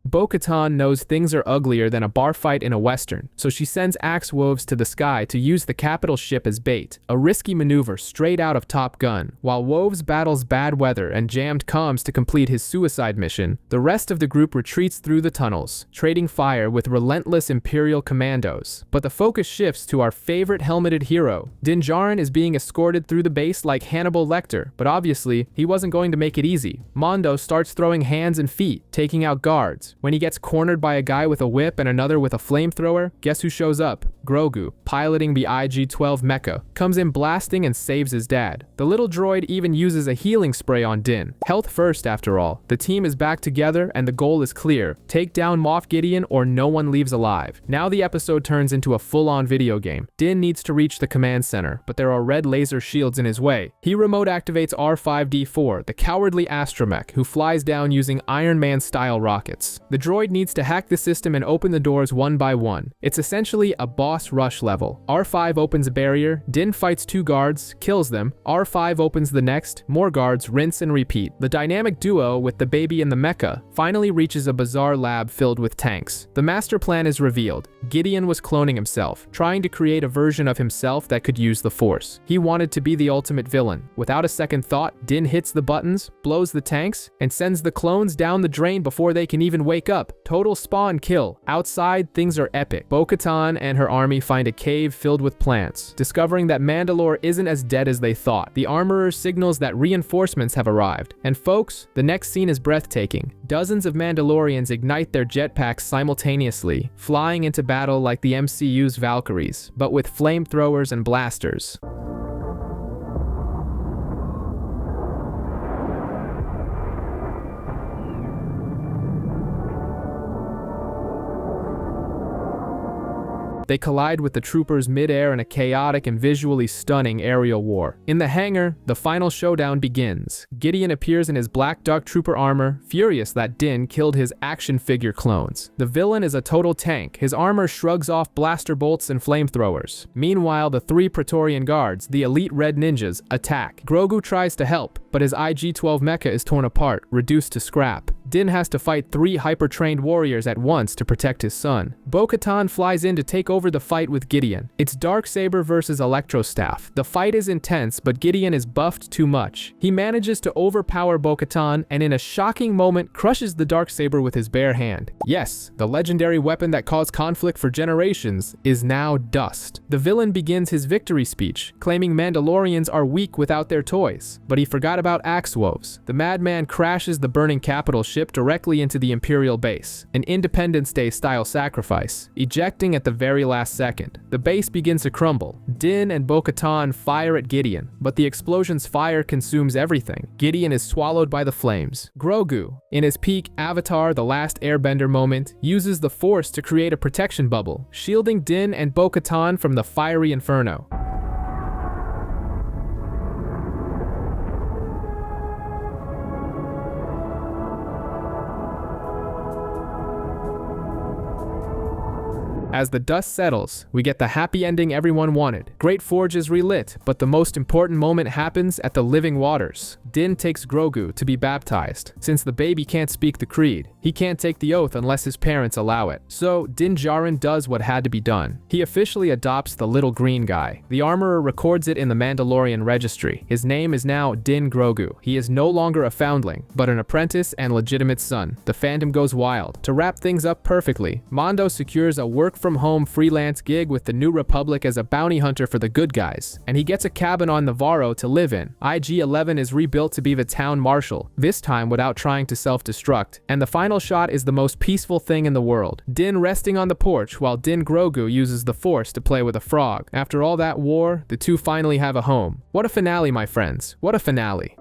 Bo-Katan knows things are uglier than a bar fight in a western, so she sends Axe Woves to the sky to use the capital ship as bait, a risky maneuver straight out of Top Gun. While Woves battles bad weather and jammed comms to complete his suicide mission, the rest of the group retreats through the tunnels, trading fire with relentless Imperial commandos. But the focus shifts to our favorite helmeted hero. Din Djarin is being escorted through the base like Hannibal Lecter, but obviously, he wasn't going to make it easy. Mando starts throwing hands and feet, taking out guards. When he gets cornered by a guy with a whip and another with a flamethrower, guess who shows up? Grogu, piloting the IG-12 mecha, comes in blasting and saves his dad. The little droid even uses a healing spray on Din. Health first, after all. The team is back together and the goal is clear. Take down Moff Gideon or no one leaves alive. Now the episode turns into a full-on video game. Din needs to reach the command center, but there are red laser shields in his way. He remote activates R5-D4, the cowardly astromech, who flies down using Iron Man-style rockets. The droid needs to hack the system and open the doors one by one. It's essentially a boss rush level. R5 opens a barrier, Din fights 2 guards, kills them, R5 opens the next, more guards, rinse and repeat. The dynamic duo with the baby and the mecha finally reaches a bizarre lab filled with tanks. The master plan is revealed. Gideon was cloning himself, trying to create a version of himself that could use the Force. He wanted to be the ultimate villain. Without a second thought, Din hits the buttons, blows the tanks, and sends the clones down the drain before they can even wake up. Total spawn kill. Outside, things are epic. Bo-Katan and her army find a cave filled with plants, discovering that Mandalore isn't as dead as they thought. The armorer signals that reinforcements have arrived. And folks, the next scene is breathtaking. Dozens of Mandalorians ignite their jetpacks simultaneously, flying into battle like the MCU's Valkyries, but with flamethrowers and blasters. They collide with the troopers mid-air in a chaotic and visually stunning aerial war. In the hangar, the final showdown begins. Gideon appears in his Black Duck trooper armor, furious that Din killed his action figure clones. The villain is a total tank. His armor shrugs off blaster bolts and flamethrowers. Meanwhile, the 3 Praetorian guards, the elite red ninjas, attack. Grogu tries to help, but his IG-12 mecha is torn apart, reduced to scrap. Din has to fight 3 hyper-trained warriors at once to protect his son. Bo-Katan flies in to take over the fight with Gideon. It's Darksaber versus Electrostaff. The fight is intense, but Gideon is buffed too much. He manages to overpower Bo-Katan and in a shocking moment crushes the Darksaber with his bare hand. Yes, the legendary weapon that caused conflict for generations is now dust. The villain begins his victory speech, claiming Mandalorians are weak without their toys. But he forgot about Axe Woves. The madman crashes the burning capital ship directly into the Imperial base, an Independence Day style sacrifice, ejecting at the very last second. The base begins to crumble. Din and Bo-Katan fire at Gideon, but the explosion's fire consumes everything. Gideon is swallowed by the flames. Grogu, in his peak Avatar The Last Airbender moment, uses the Force to create a protection bubble, shielding Din and Bo-Katan from the fiery inferno. As the dust settles, we get the happy ending everyone wanted. Great Forge is relit, but the most important moment happens at the Living Waters. Din takes Grogu to be baptized. Since the baby can't speak the creed, he can't take the oath unless his parents allow it. So Din Djarin does what had to be done. He officially adopts the little green guy. The armorer records it in the Mandalorian registry. His name is now Din Grogu. He is no longer a foundling, but an apprentice and legitimate son. The fandom goes wild. To wrap things up perfectly, Mando secures a work-from-home freelance gig with the New Republic as a bounty hunter for the good guys, and he gets a cabin on Navarro to live in. IG-11 is rebuilt to be the town marshal, this time without trying to self-destruct, and the final shot is the most peaceful thing in the world. Din resting on the porch while Din Grogu uses the Force to play with a frog. After all that war, the two finally have a home. What a finale, my friends. What a finale.